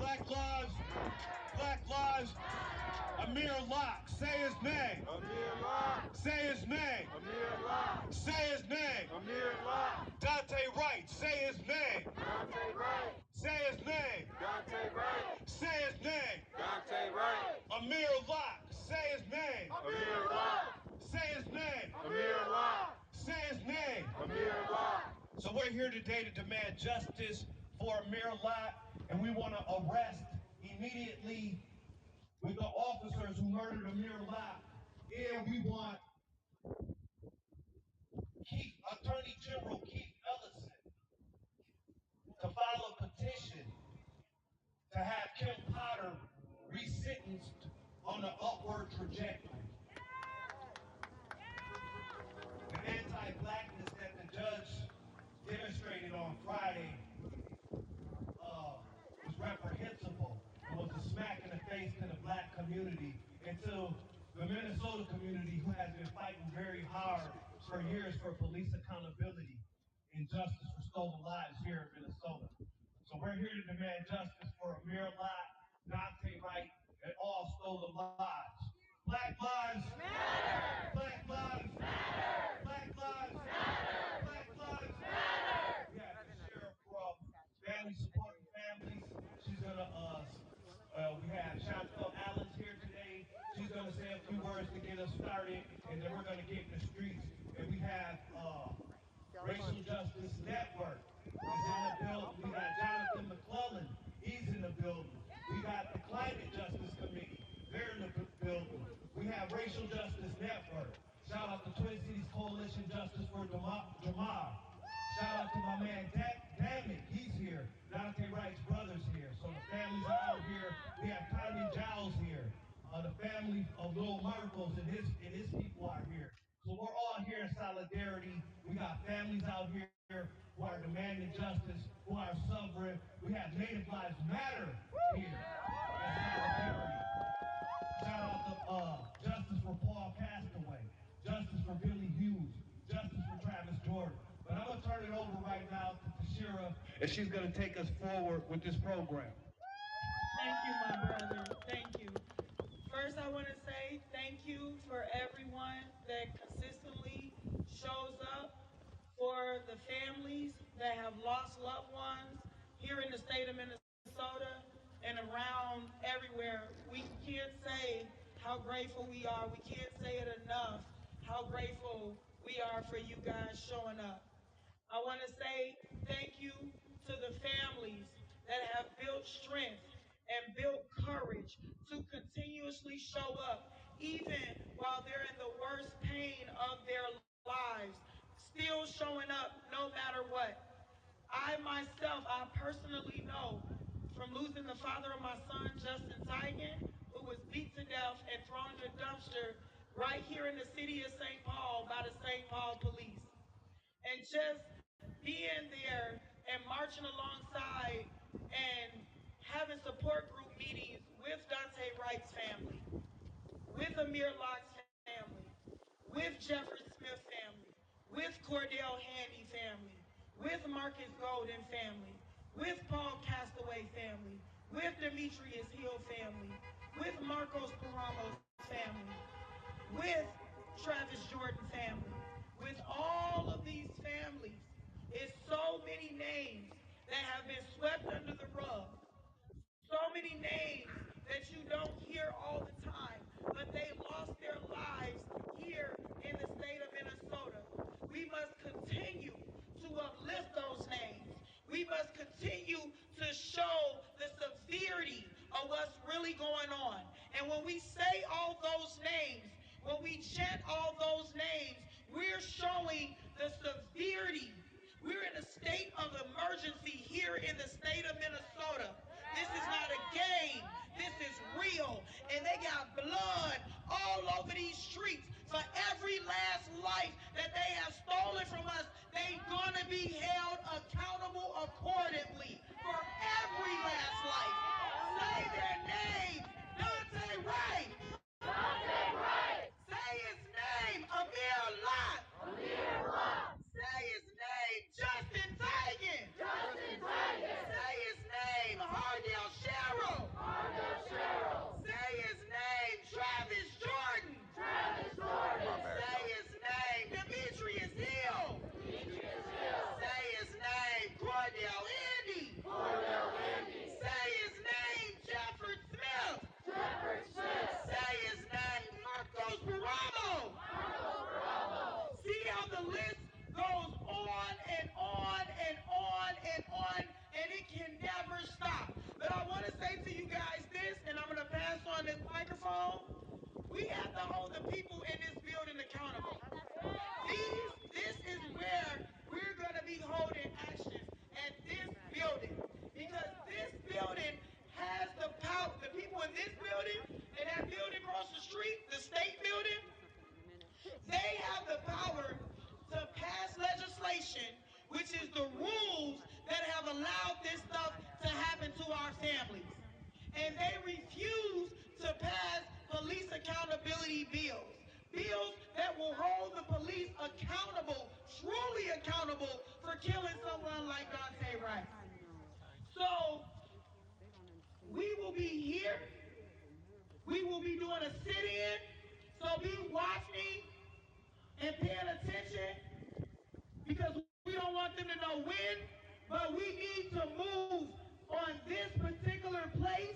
Black lives, black lives. Amir Locke, say his name. Amir Locke. Say his name. Amir Locke. Say his name. Amir Locke. Dante Wright, say his name. Dante Wright. Say his name. Dante Wright. Say his name. Dante Wright. Amir Locke, say his name. Amir Locke. Say his name. Amir Locke. Say his name. Amir Locke. So we're here today to demand justice for Amir Locke, and we want to arrest immediately with the officers who murdered Amir Locke. And we want Attorney General Keith Ellison to file a petition to have Kim Potter resentenced on the upward trajectory. The anti-blackness that the judge demonstrated on Friday was reprehensible. It was a smack in the face to the black community and to the Minnesota community, who has been fighting very hard for years for police accountability and justice for stolen lives here in Minnesota. So we're here to demand justice for Amir Locke, Dante Wright, and all stolen lives. Black lives matter. Black lives matter. Black lives matter. Black lives matter. We have the sheriff from Family Supporting Families. She's gonna we have Chantel Allen's here today. She's gonna say a few words to get us started, and then we're gonna get in the streets. And we have Racial Justice Network is in the building. We got Jonathan McClellan, he's in the building. We got the Climate Justice Committee, they're in the building. We have Racial Justice Network. Shout out to Twin Cities Coalition Justice for Jamar. Shout out to my man Dammit, he's here. Dante Wright's brother's here. So the families are out here. We have Tommy Giles here. The family of Lil Marcos and his people are here. So we're all here in solidarity. We got families out here who are demanding justice, who are suffering. We have Native Lives Matter here in solidarity. Shout out to Justice for Paul Castaway, Justice for Billy Hughes, Justice for Travis Jordan. But I'm going to turn it over right now to Tashira, and she's going to take us forward with this program. Thank you, my brother. Thank you. First, I want to say thank you for everyone that consistently shows up for the families that have lost loved ones here in the state of Minnesota and around everywhere. We can't say how grateful we are. We can't say it enough how grateful we are for you guys showing up. I want to say thank you to the families that have built strength and built courage to continuously show up, even while they're in the worst pain of their lives, still showing up no matter what. I myself, I personally know from losing the father of my son, Justin Tigan, who was beat to death and thrown in a dumpster right here in the city of St. Paul by the St. Paul police. And just being there and marching alongside and having support group meetings with Dante Wright's family, with Amir Locke's family, with Jeffrey Smith family, with Cordell Handy family, with Marcus Golden family, with Paul Castaway family, with Demetrius Hill family, with Marcos Paramos family, with Travis Jordan family, with all of these families. It's so many names that have been swept under the rug. So many names that you don't hear all the time, but they lost their lives here in the state of Minnesota. We must continue to uplift those names. We must continue to show the severity of what's really going on. And when we say all those names, when we chant all those names, we're showing the severity. We're in a state of emergency here in the state of Minnesota. This is not a game. This is real. And they got blood all over these streets. For every last life that they have stolen from us, they're going to be held accountable accordingly for every last life. Say their name, Dante Wright. Dante Wright. Say his name, Amir Locke. Amir Locke. hold? We have to hold the people in this building accountable. This is where we're going to be holding actions at this building because this building has the power. The people in this building and that building across the street, the state building, they have the power to pass legislation, which is the rules that have allowed this stuff to happen to our families. And they refuse to pass police accountability bills. Bills that will hold the police accountable, truly accountable, for killing someone like Dante Rice. So we will be here. We will be doing a sit-in. So be watching and paying attention because we don't want them to know when, but we need to move on this particular place.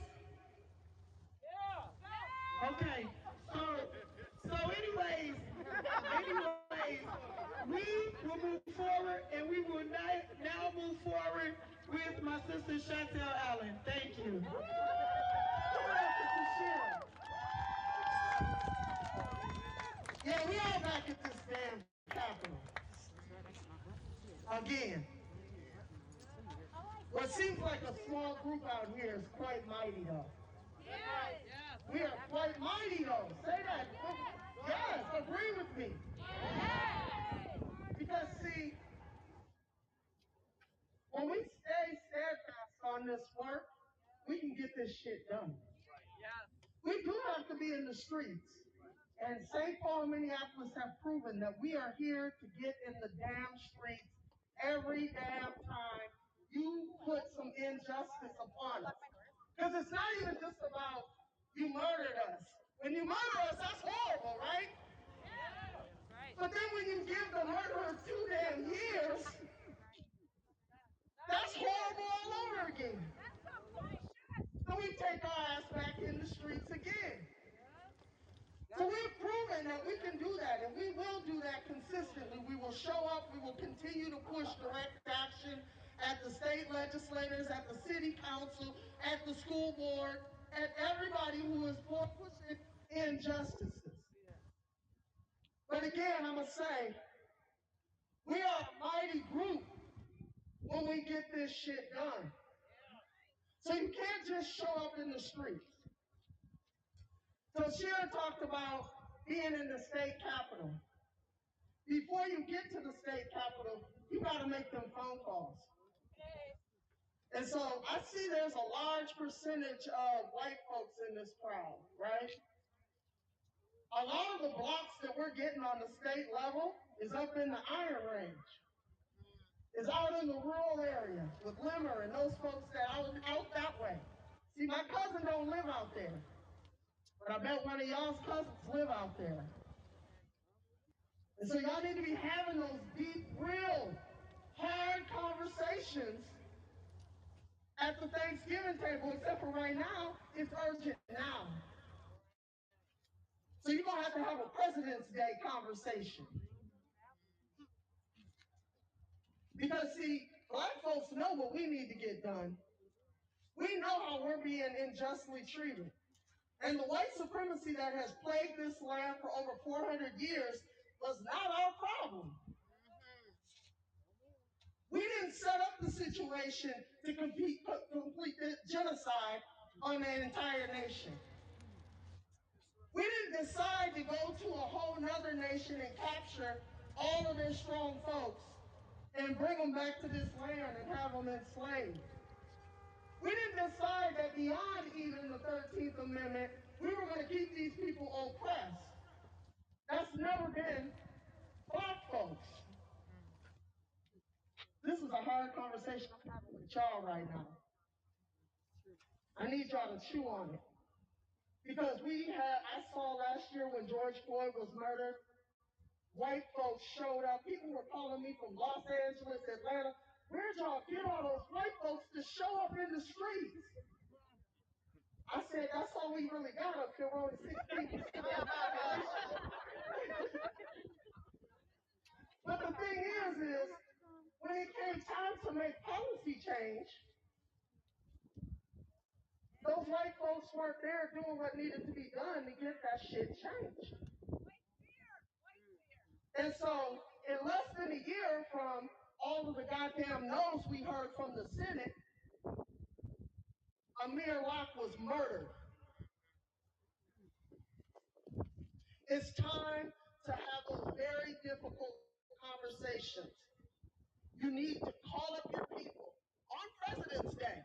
Okay, so anyways, we will move forward and we will now move forward with my sister Chantel Allen. Thank you. Yeah, we all back at this damn Capitol. Again. What seems like a small group out here is quite mighty, though. Yes. We are quite mighty, though. Say that. Yes, agree with me. Yes. Because, see, when we stay steadfast on this work, we can get this shit done. We do have to be in the streets. And St. Paul and Minneapolis have proven that we are here to get in the damn streets every damn time you put some injustice upon us. Because it's not even just about you murdered us. When you murder us, that's horrible, right? But then when you give the murderer 2 damn years, that's horrible all over again. So we take our ass back in the streets again. So we've proven that we can do that, and we will do that consistently. We will show up, we will continue to push direct action at the state legislators, at the city council, at the school board, at everybody who is pushing injustices. But again, I'm going to say, we are a mighty group when we get this shit done. So you can't just show up in the streets. So Shira talked about being in the state capitol. Before you get to the state capitol, you got to make them phone calls. And so I see there's a large percentage of white folks in this crowd, right? A lot of the blocks that we're getting on the state level is up in the Iron Range. It's out in the rural area with Limmer and those folks that are out that way. See, my cousin don't live out there, but I bet one of y'all's cousins live out there. And so y'all need to be having those deep, real, hard conversations at the Thanksgiving table, except for right now, it's urgent now. So you're going to have a President's Day conversation. Because, see, black folks know what we need to get done. We know how we're being unjustly treated. And the white supremacy that has plagued this land for over 400 years was not our problem. We didn't set up the situation to complete genocide on an entire nation. We didn't decide to go to a whole nother nation and capture all of their strong folks and bring them back to this land and have them enslaved. We didn't decide that beyond even the 13th Amendment, we were going to keep these people oppressed. That's never been black folks. This is a hard conversation I'm having with y'all right now. I need y'all to chew on it. Because I saw last year when George Floyd was murdered, white folks showed up. People were calling me from Los Angeles, Atlanta. Where'd y'all get all those white folks to show up in the streets? I said, that's all we really got up here. We're only 16. But the thing is when it came time to make policy change, those white folks weren't there doing what needed to be done to get that shit changed. And so, in less than a year from all of the goddamn no's we heard from the Senate, Amir Locke was murdered. It's time to have those very difficult conversations. You need to call up your people on President's Day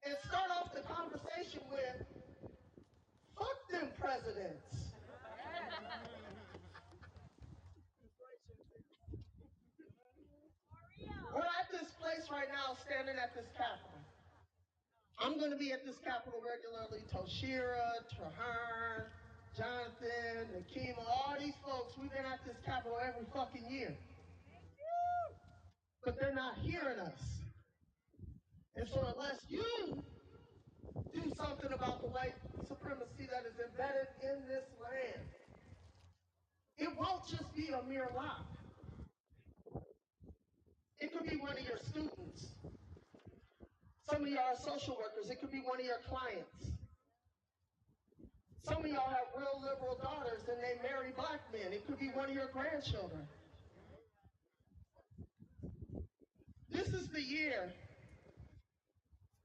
and start off the conversation with, fuck them presidents. We're at this place right now, standing at this Capitol. I'm going to be at this Capitol regularly. Toshira, Trahern, Jonathan, Nakima, all these folks, we've been at this Capitol every fucking year. But they're not hearing us. And so unless you do something about the white supremacy that is embedded in this land, it won't just be Amir Locke. It could be one of your students. Some of y'all are social workers. It could be one of your clients. Some of y'all have real liberal daughters and they marry black men. It could be one of your grandchildren. This is the year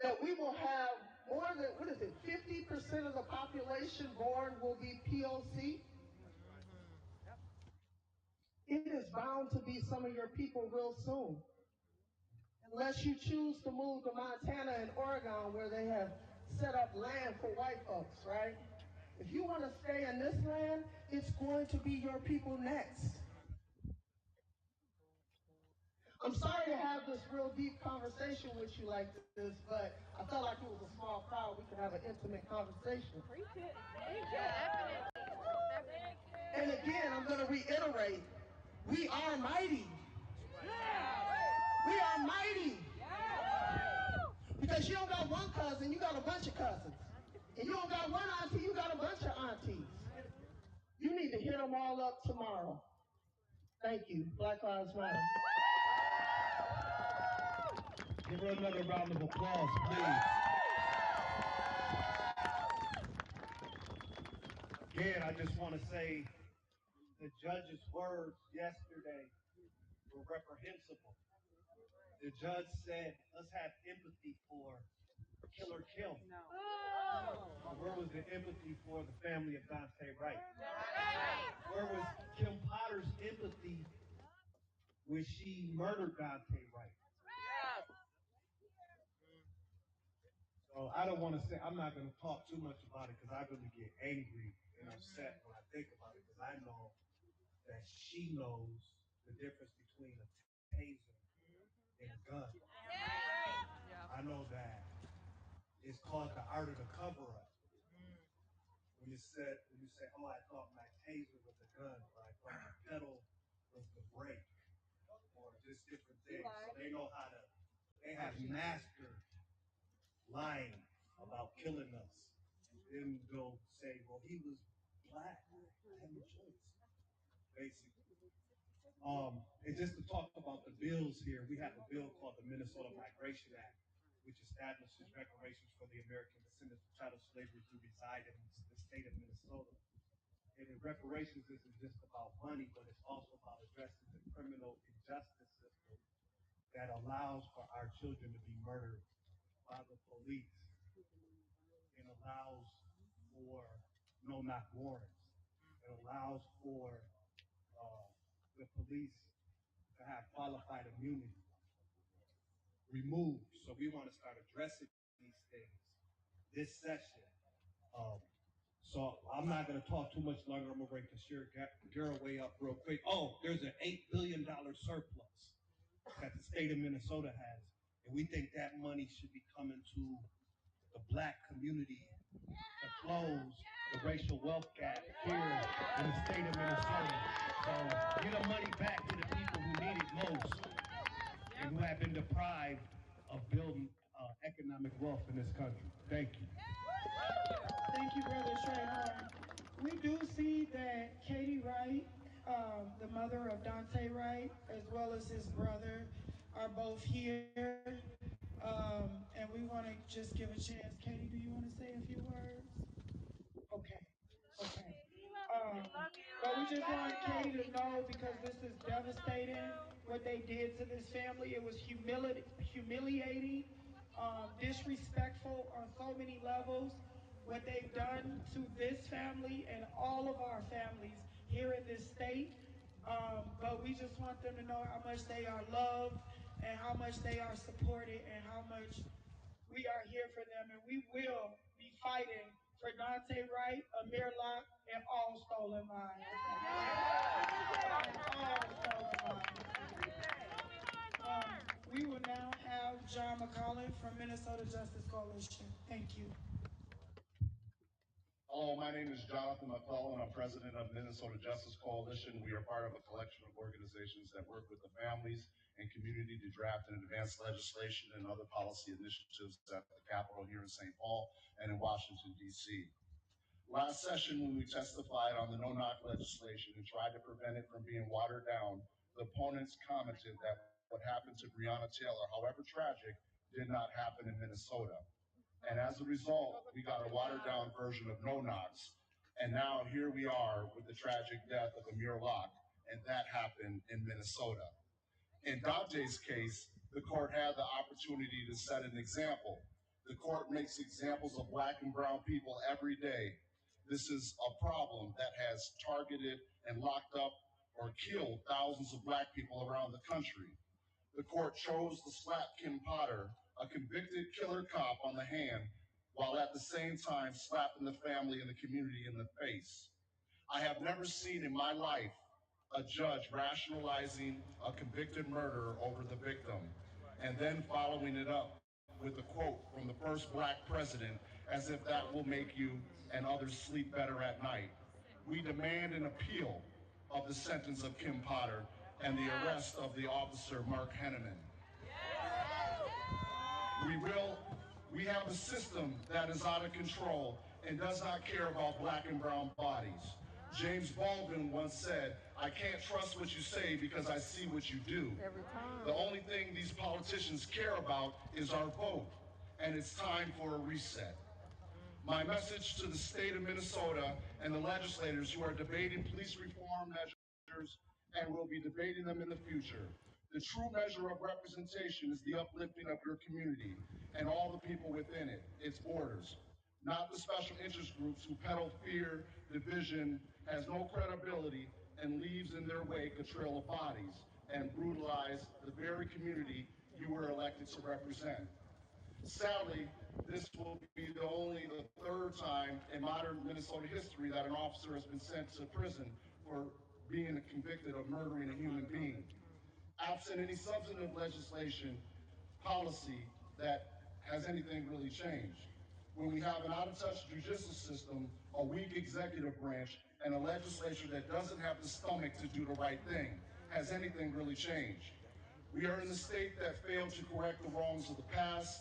that we will have more than, 50% of the population born will be POC. It is bound to be some of your people real soon. Unless you choose to move to Montana and Oregon where they have set up land for white folks, right? If you want to stay in this land, it's going to be your people next. I'm sorry to have this real deep conversation with you like this, but I felt like it was a small crowd. We could have an intimate conversation. And again, I'm going to reiterate, we are mighty. We are mighty. Because you don't got one cousin, you got a bunch of cousins. And you don't got one auntie, you got a bunch of aunties. You need to hit them all up tomorrow. Thank you. Black Lives Matter. Give her another round of applause, please. Again, I just want to say the judge's words yesterday were reprehensible. The judge said, let's have empathy for Kill or Kill. Where was the empathy for the family of Dante Wright? Where was Kim Potter's empathy when she murdered Dante Wright? So I don't want to say, I'm not going to talk too much about it because I really get angry and upset when I think about it because I know that she knows the difference between a taser and a gun. I know that it's called the art of the cover-up. When you say, oh, I thought my taser was a gun, or I thought the pedal was the brake, or just different things. So they know how to, they have mastered lying about killing us. Then they'll say, well, he was black. I had no choice, basically. And just to talk about the bills here, we have a bill called the Minnesota Migration Act, which establishes reparations for the American descendants of chattel slavery who reside in the state of Minnesota. And in reparations isn't just about money, but it's also about addressing the criminal injustice system that allows for our children to be murdered by the police. It allows for no-knock warrants. It allows for the police to have qualified immunity removed. So we want to start addressing these things this session. So I'm not going to talk too much longer. I'm going to bring Kashir Garraway up real quick. Oh, there's an $8 billion surplus that the state of Minnesota has. And we think that money should be coming to the black community to close the racial wealth gap here in the state of Minnesota. So get the money back to the people who need it most and who have been deprived of building economic wealth in this country. Thank you. Thank you, Brother Trayvon. We do see that Katie Wright, the mother of Dante Wright, as well as his brother, are both here. And we want to just give a chance. Katie, do you want to say a few words? Okay. Okay. But we just want Katie to know, because this is devastating what they did to this family. It was humiliating, disrespectful on so many levels. What they've done to this family and all of our families here in this state. But we just want them to know how much they are loved and how much they are supported and how much we are here for them, and we will be fighting for Dante Wright, Amir Locke, and all stolen lives. All stolen lives. We will now have John McCollum from Minnesota Justice Coalition. Thank you. Hello, my name is Jonathan McClellan. I'm president of Minnesota Justice Coalition. We are part of a collection of organizations that work with the families and community to draft and advance legislation and other policy initiatives at the Capitol here in St. Paul and in Washington, D.C. Last session, when we testified on the no-knock legislation and tried to prevent it from being watered down, the opponents commented that what happened to Breonna Taylor, however tragic, did not happen in Minnesota. And as a result, we got a watered down version of no knocks. And now here we are with the tragic death of Amir Locke, and that happened in Minnesota. In Dante's case, the court had the opportunity to set an example. The court makes examples of black and brown people every day. This is a problem that has targeted and locked up or killed thousands of black people around the country. The court chose to slap Kim Potter, a convicted killer cop, on the hand, while at the same time slapping the family and the community in the face. I have never seen in my life a judge rationalizing a convicted murderer over the victim, and then following it up with a quote from the first black president, as if that will make you and others sleep better at night. We demand an appeal of the sentence of Kim Potter and the arrest of the officer Mark Henneman. We have a system that is out of control and does not care about black and brown bodies. James Baldwin once said, "I can't trust what you say because I see what you do." The only thing these politicians care about is our vote, and it's time for a reset. My message to the state of Minnesota and the legislators who are debating police reform measures and will be debating them in the future. The true measure of representation is the uplifting of your community and all the people within it, its borders, not the special interest groups who peddle fear, division, has no credibility, and leaves in their wake a trail of bodies and brutalize the very community you were elected to represent. Sadly, this will be the third time in modern Minnesota history that an officer has been sent to prison for being convicted of murdering a human being. Absent any substantive legislation, policy that has anything really changed. When we have an out-of-touch judicial system, a weak executive branch, and a legislature that doesn't have the stomach to do the right thing, has anything really changed? We are in a state that failed to correct the wrongs of the past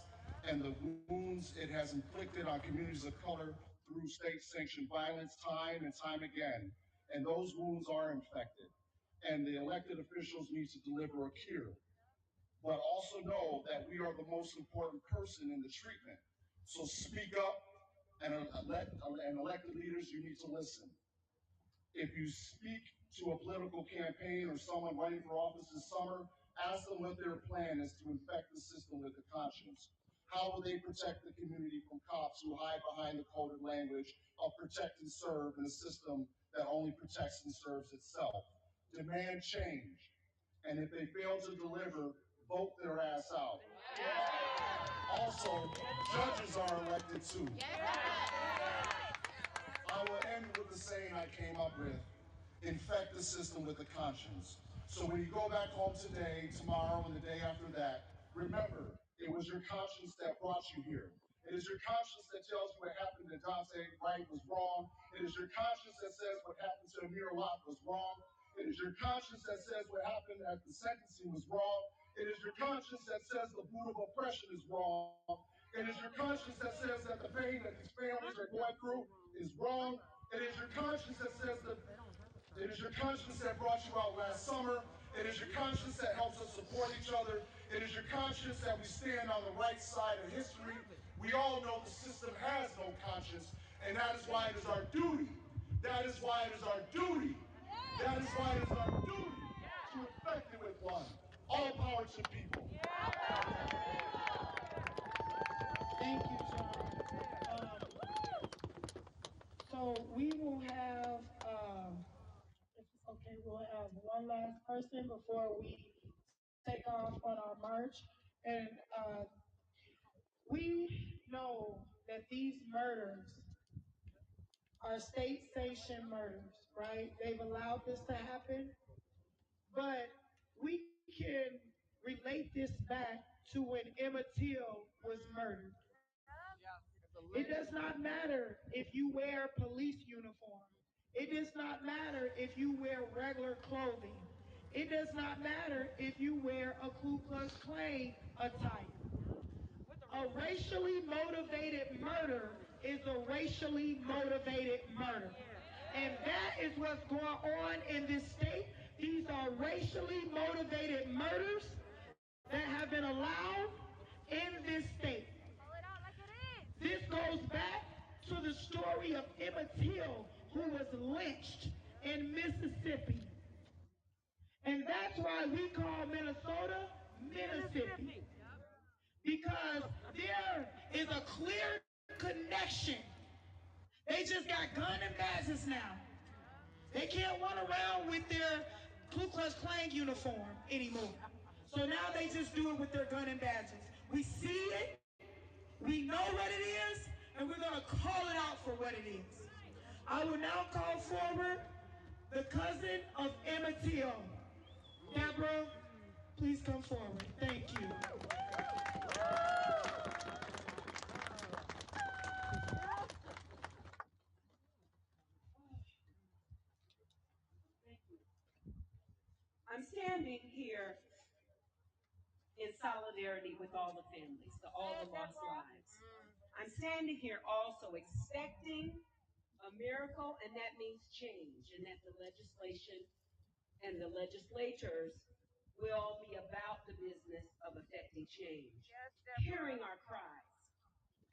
and the wounds it has inflicted on communities of color through state-sanctioned violence time and time again. And those wounds are infected. And the elected officials need to deliver a cure. But also know that we are the most important person in the treatment. So speak up, and elected leaders, you need to listen. If you speak to a political campaign or someone running for office this summer, ask them what their plan is to infect the system with the conscience. How will they protect the community from cops who hide behind the coded language of protect and serve in a system that only protects and serves itself? Demand change. And if they fail to deliver, vote their ass out. Also, judges are elected too. I will end with the saying I came up with: infect the system with a conscience. So when you go back home today, tomorrow, and the day after that, remember, it was your conscience that brought you here. It is your conscience that tells you what happened to Dante Wright was wrong. It is your conscience that says what happened to Amir Locke was wrong. It is your conscience that says what happened at the sentencing was wrong. It is your conscience that says the boot of oppression is wrong. It is your conscience that says that the pain that these families are going through is wrong. It is your conscience that says that it is your conscience that brought you out last summer. It is your conscience that helps us support each other. It is your conscience that we stand on the right side of history. We all know the system has no conscience, and that is why it is our duty. That is why it is our duty. That is why it is our duty to effect it with one. All power to people. Thank you, John. So we will have, if it's okay, we'll have one last person before we take off on our march. And we know that these murders are state-sanctioned murders, right? They've allowed this to happen, but we can relate this back to when Emmett Till was murdered. It does not matter if you wear police uniform. It does not matter if you wear regular clothing. It does not matter if you wear a Ku Klux Klan attire. A racially motivated murder is a racially motivated murder. And that is what's going on in this state. These are racially motivated murders that have been allowed in this state. This goes back to the story of Emmett Till, who was lynched in Mississippi. And that's why we call Minnesota Mississippi. Because there is a clear connection. They just got gun and badges now. They can't run around with their Ku Klux Klan uniform anymore. So now they just do it with their gun and badges. We see it, we know what it is, and we're going to call it out for what it is. I will now call forward the cousin of Emmett Till. Deborah, please come forward. Thank you. I'm standing here in solidarity with all the families, all the lost lives. I'm standing here also expecting a miracle, and that means change, and that the legislation and the legislators will be about the business of effecting change, hearing our cries,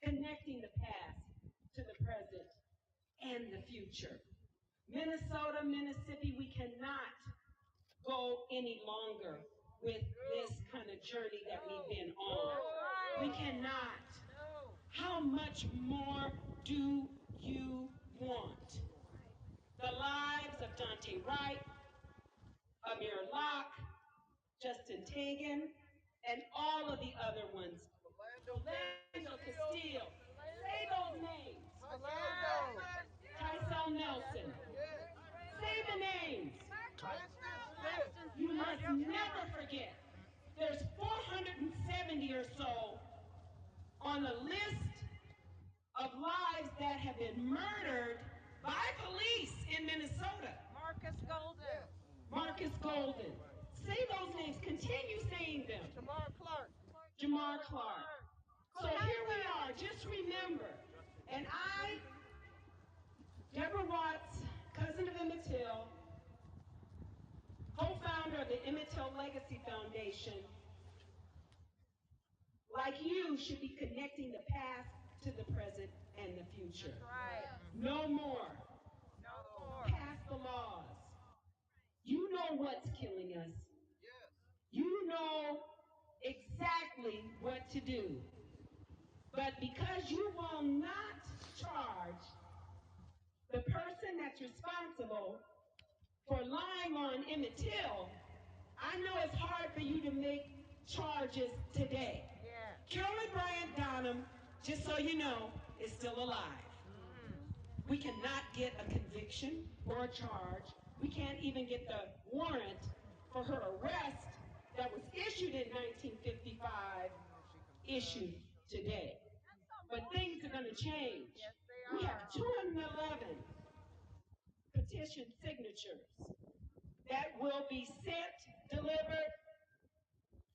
connecting the past to the present and the future. Minnesota, Mississippi, we cannot go any longer with this kind of journey that we've been on. We cannot. How much more do you want? The lives of Dante Wright, Amir Locke, Justin Tagan, and all of the other ones. Orlando Castile. Say those names. Tysel Nelson. Say the names. You must never forget. There's 470 or so on a list of lives that have been murdered by police in Minnesota. Marcus Golden. Marcus Golden. Say those names. Continue saying them. Jamar Clark. Jamar Clark. So here we are. Just remember. And I, Deborah Watts, cousin of Emmett Till, co-founder of the Emmett Till Legacy Foundation, like you, should be connecting the past to the present and the future. Right. No more. No more. Pass the laws. You know what's killing us. You know exactly what to do. But because you will not charge the person that's responsible for lying on Emmett Till, I know it's hard for you to make charges today. Yeah. Carolyn Bryant Donham, just so you know, is still alive. We cannot get a conviction or a charge. We can't even get the warrant for her arrest that was issued in 1955 issued today. But things are going to change. We have 211 petition signatures that will be sent, delivered,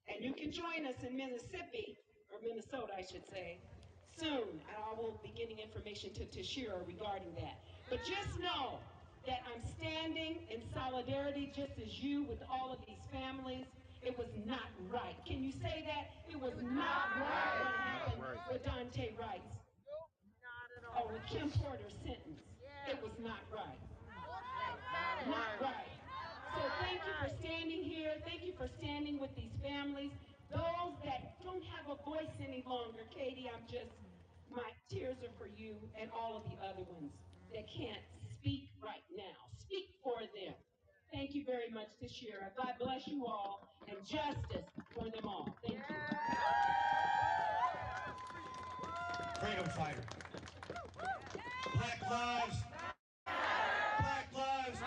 and you can join us in Mississippi, or Minnesota, I should say, soon. And I will be getting information to Tashira regarding that. But just know that I'm standing in solidarity just as you with all of these families. It was not right. Can you say that? It was not right what happened with Dante Rice. Or with Kim Porter's sentence. It was not right. Not right. So thank you for standing here. Thank you for standing with these families. Those that don't have a voice any longer, Katie, my tears are for you and all of the other ones that can't speak right now. Speak for them. Thank you very much this year. God bless you all and justice for them all. Thank you. Freedom fighter. Black lives. Black lives.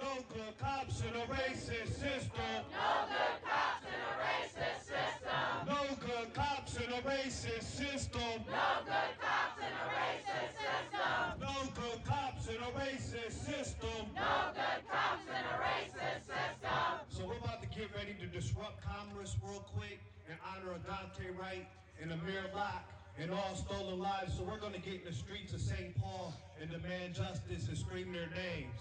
No good cops in a racist system. No good cops in a racist system. No good cops in a racist system. No good cops in a racist system. No good cops in a racist system. No good cops in a racist system. So we're about to get ready to disrupt commerce real quick in honor of Dante Wright and Amir Locke and all stolen lives. So we're going to get in the streets of St. Paul and demand justice and scream their names.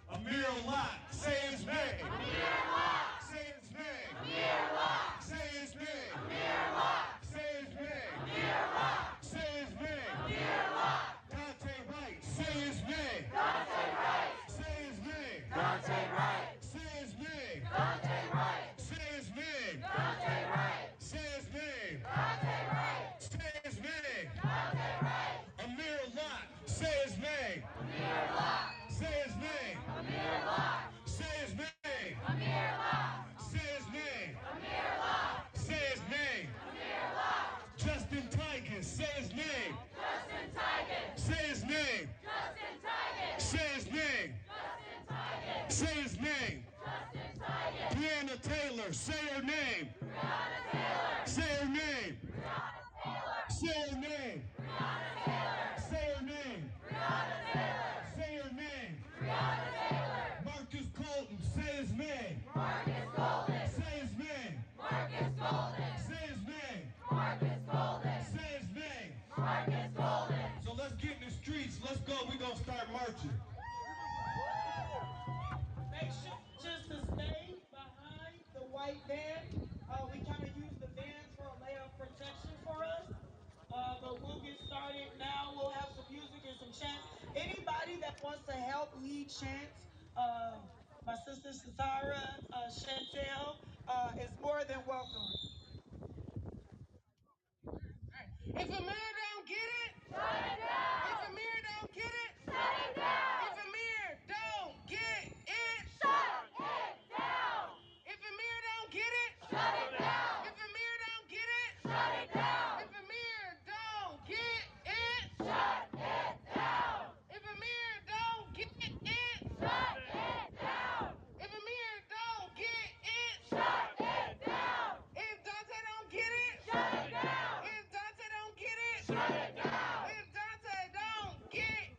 Amir Locke, say his name. Amir Locke, say his name. Amir Locke, say his name. Amir Locke, say his name. Amir Locke, say his name. Amir Locke, Dante Wright, say his name. Dante Wright, say his name. Dante Wright, say his name. Dante Wright, say his name. Dante Wright, say his name. Dante Wright, say his name. Dante Wright, Amir Locke, say his name. Amir Locke. Say his name. Amir Locke. Say his name. Amir Locke. Say his name. Amir Locke. Say his name. Amir Locke. Justin Tigan. Say his name. Justin Tigan. Say his name. Justin Tigan. Say his name. Justin Tigan. Say his name. Justin Tigan. Breonna Taylor. Say her name. Breonna Taylor. Say her name. Breonna Taylor. Say her name. Breonna Taylor. Say her name. Breonna Taylor. Say her name. Breonna Taylor. Marcus Golden. Say his name. Marcus Golden. Say his name. Marcus Golden. Say his name. Marcus Golden. Say his name. Marcus Golden. So let's get in the streets. Let's go. We're going to start marching. Make sure just to stay behind the white van. We kind of use the vans for a layer of protection for us. But we'll get started now. We'll have some music and some chants. Anybody that wants to help lead chants, my sister Satara, Chantel, is more than welcome. If Amir don't get it, shut it down. If Amir don't get it, shut it down. If Amir don't get it, shut it down. If Amir don't get it, shut it down. If Amir don't get it, shut it down. If Amir don't get it, shut it down. If Amir don't get it, shut it down. If Amir don't get it, shut it down. If Dante don't get it, shut it down. If Dante don't get it, shut it down. If Dante don't get it,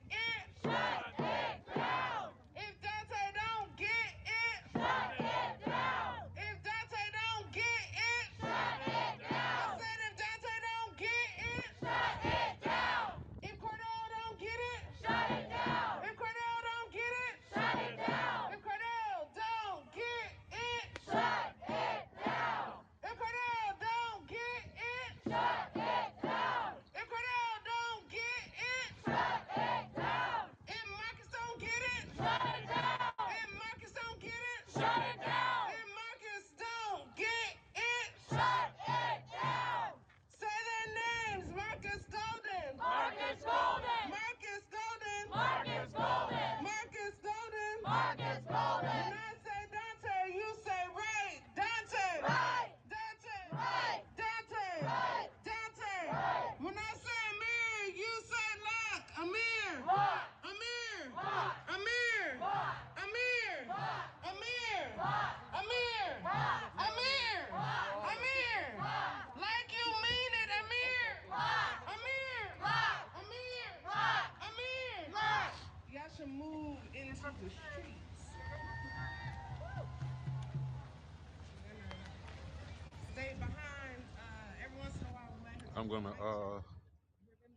shut it down. If Dante don't get it, shut it down. If Dante don't get it, shut it down. I said if Dante don't get it, shut it down. If Cordell don't get it, shut it down. If Cordell don't get it, shut it down. If Cordell don't get it, shut it down. If Cordell don't get it, shut it down. If Cordell don't get it, shut it down. If Marcus don't get it, shut it down. If Marcus don't get it, shut it down. If Marcus don't get it, shut it down. Say their names. Marcus Golden. Marcus Golden. Marcus Golden. Marcus Golden. Marcus Golden. Marcus Golden. When I say Dante, you say right. Dante. Right. Dante. Right. Dante. Right. Dante. Right. When I say Amir, you say Locke. Amir. Locke. Amir. Locke. Amir. Locke. Amir. Locke. Amir. Locke. Amir. Locke. Amir. Locke. Amir. Locke. Like you mean it, Amir. Locke. Amir. Locke. Amir. Locke. Amir. Locke. Y'all should move into the streets. Stay behind. Every once in a while, we might have to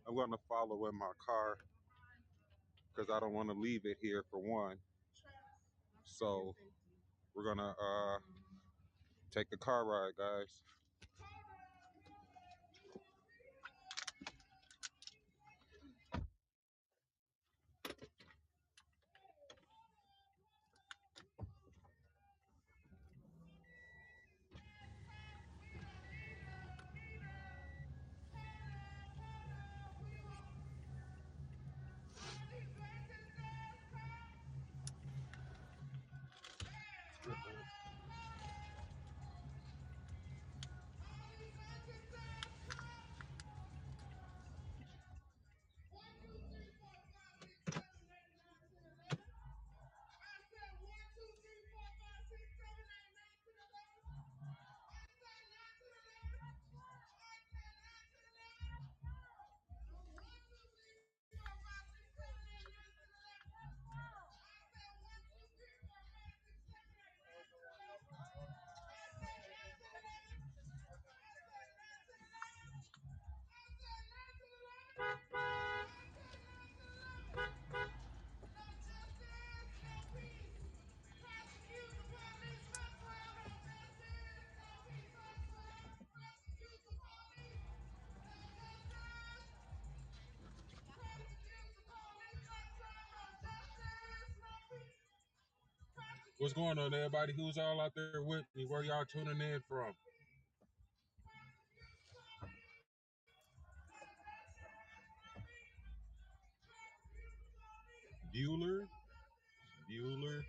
I'm gonna follow in my car because I don't want to leave it here for one. So we're gonna take a car ride, guys. What's going on, everybody? Who's all out there with me? Where y'all tuning in from? Bueller? Bueller?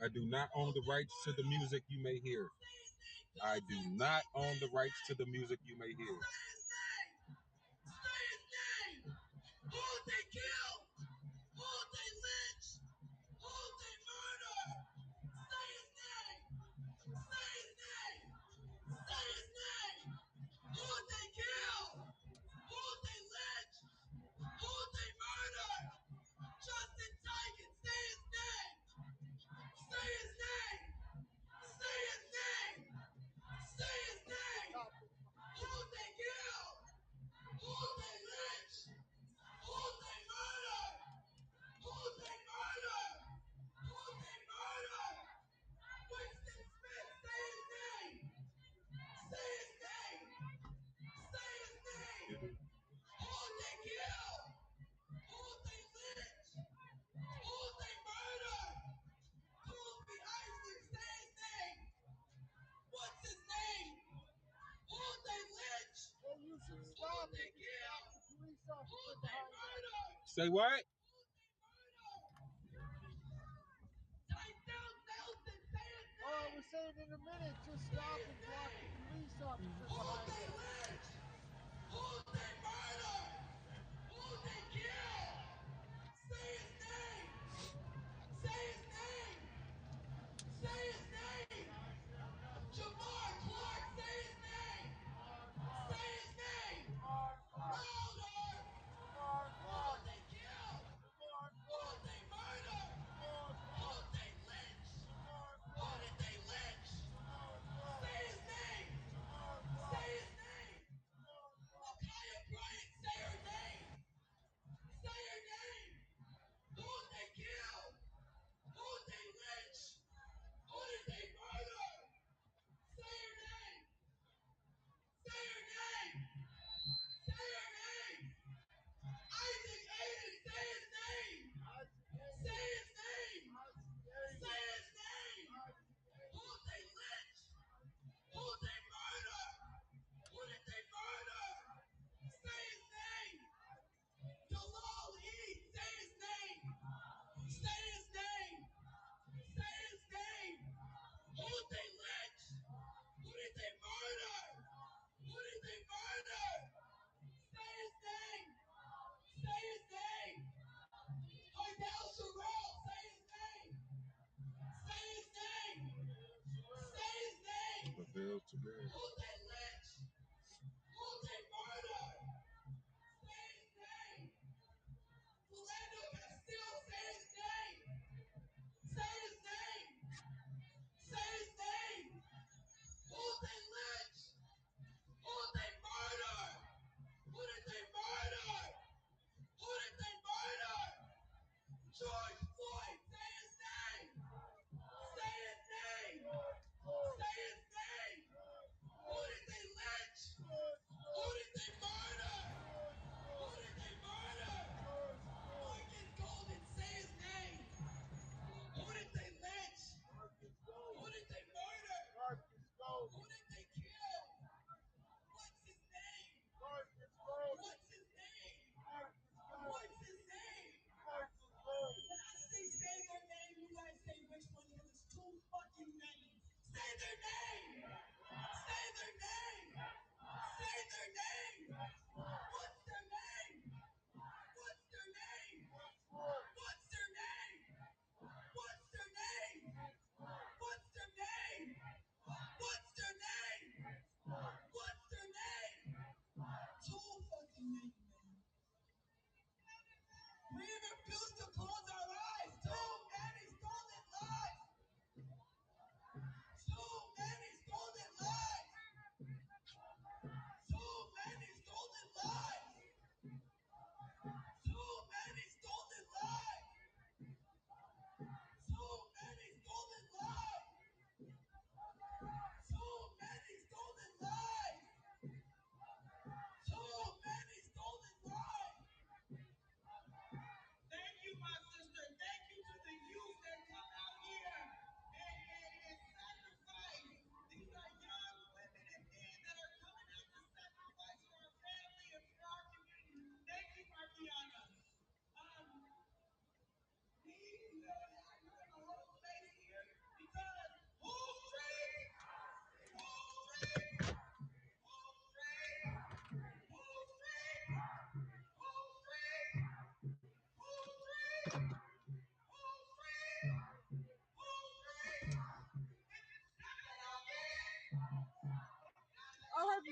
I do not own the rights to the music you may hear. I do not own the rights to the music you may hear. Say his name. Who they kill? Who they lynch? Who they murder? Say his name. Say his name. Say his name. Who they kill? Who they lynch? Who they murder? Justin Tigan. Say his name. Say his name. Say his name. Say his name. Who they kill? Who they lynch? Who they murder? Who they murder? Who they murder? Winston Smith, say his name. Say his name. Say his name. Who they kill? Who they lynch? Who they murder? Kobe Isaac, say his name. What's his name? Who they lynch? Who they kill? Who they murder? Say what? Oh, we'll say it in a minute. Just stop and block the police officers behind they you. lynch? Who they murder? Who they kill? Say his name. Say his name. Say his name. Jamar Clark, say his name. Say his name. Louder. Who they kill? Who they murder? Who they lynch? Who did they lynch? Say his name. Say his name. Lakaya Bryant, say her name. Say her name. Who they kill? Who they lynch? Who did they murder? Say her name. Say her name. Say her name. Isaac Aiden, say his name. Say his name. Say his name. Who they lynch? Who they murder? Who did they murder? Say his name. Jalal Eid, say his name. Say his name. Say his name. Who they lynch? Who did they murder? Who did they murder? Say his name. Say his name. Ardell Sherrill, say his name. Say his name. Say his name. Who they lynch? Who they murder? Say his name. Philando Castile, say his name. Say his name. Say his name. Who they lynch? Who they murder? Who did they murder? Who did they murder? George Floyd, say his name. Say his name. Say his name. Who did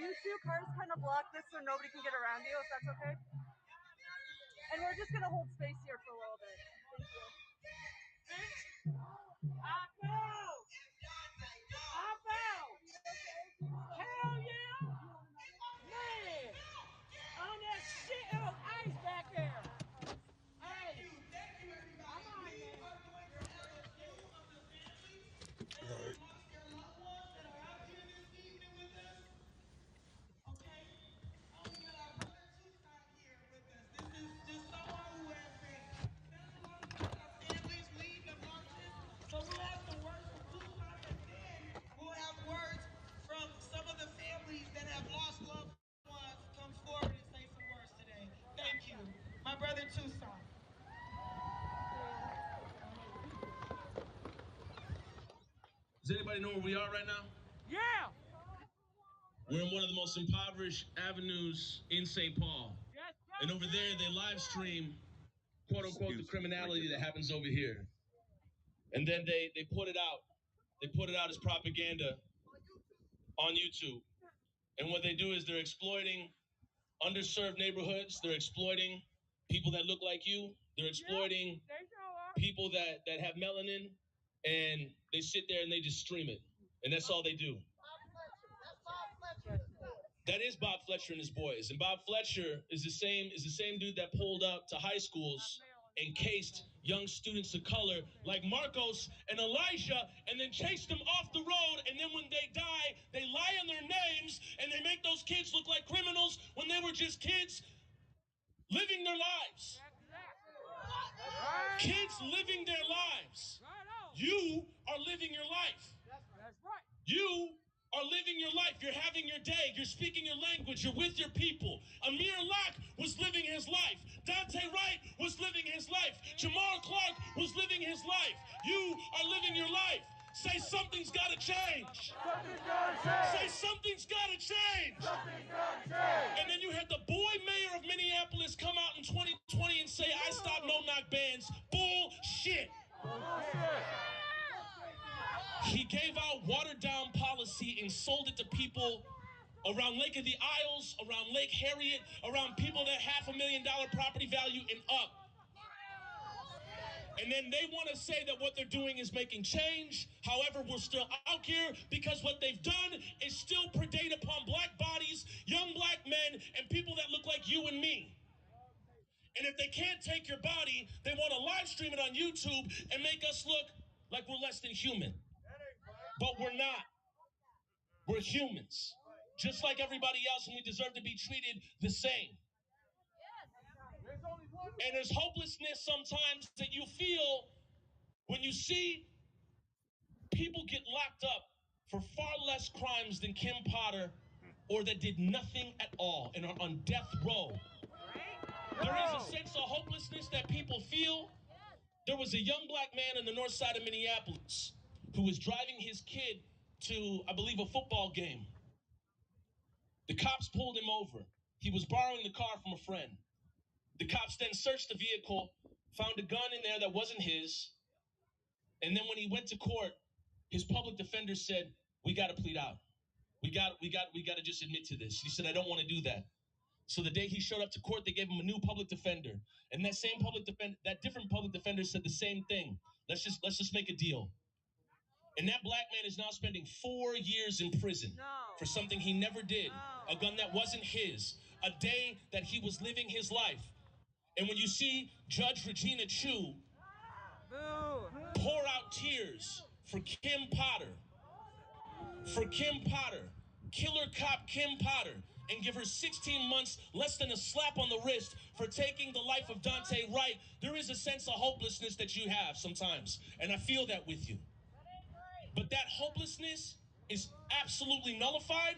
you two cars kind of block this so nobody can get around you, if that's okay? And we're just going to hold space here for a little bit. Thank you. I fell! Hell yeah! Man! On that shit, it was ice back there. Hey! Thank you, everybody. We are going to have a few of the families that have lost their loved ones that are out here this evening with us. Okay? We got our brother Tucson here with us. This is just someone who has been spending a lot of time with our families, leading the marches. So we'll have some words from Tucson, and then we'll have words from some of the families that have lost loved ones come forward and say some words today. Thank you. My brother Tucson. Does anybody know where we are right now? Yeah! We're in one of the most impoverished avenues in St. Paul. And over there, they live stream, quote unquote, the criminality that happens over here. And then they put it out. They put it out as propaganda on YouTube. And what they do is they're exploiting underserved neighborhoods. They're exploiting people that look like you. They're exploiting people that have melanin. And they sit there and they just stream it. And that's all they do. That is Bob Fletcher and his boys. And Bob Fletcher is the same dude that pulled up to high schools and cased young students of color like Marcos and Elijah and then chased them off the road. And then when they die, they lie on their names and they make those kids look like criminals when they were just kids living their lives. Kids living their lives. You are living your life. You are living your life. You're having your day. You're speaking your language. You're with your people. Amir Locke was living his life. Dante Wright was living his life. Jamal Clark was living his life. You are living your life. Say something's got to change. Something's got to change. Say something's got to change. Something's got to change. And then you had the boy mayor of Minneapolis come out in 2020 and say, I stop no-knock bans. Bullshit. Bullshit. He gave out watered-down policy and sold it to people around Lake of the Isles, around Lake Harriet, around people that $500,000 property value and up. And then they want to say that what they're doing is making change. However, we're still out here because what they've done is still predate upon black bodies, young black men, and people that look like you and me. And if they can't take your body, they want to live stream it on YouTube and make us look like we're less than human. But we're not. We're humans, just like everybody else, and we deserve to be treated the same. And there's hopelessness sometimes that you feel when you see people get locked up for far less crimes than Kim Potter or that did nothing at all and are on death row. There is a sense of hopelessness that people feel. There was a young black man in the north side of Minneapolis who was driving his kid to, I believe, a football game. The cops pulled him over. He was borrowing the car from a friend. The cops then searched the vehicle, found a gun in there that wasn't his, and then when he went to court, his public defender said, we got to plead out. We got to just admit to this. He said, I don't want to do that. So the day he showed up to court, they gave him a new public defender. And that same public defender, that different public defender said the same thing. Let's just make a deal. And that black man is now spending 4 years in prison for something he never did, a gun that wasn't his, a day that he was living his life. And when you see Judge Regina Chu pour out tears for Kim Potter, killer cop Kim Potter, and give her 16 months, less than a slap on the wrist for taking the life of Dante Wright, there is a sense of hopelessness that you have sometimes, and I feel that with you. But that hopelessness is absolutely nullified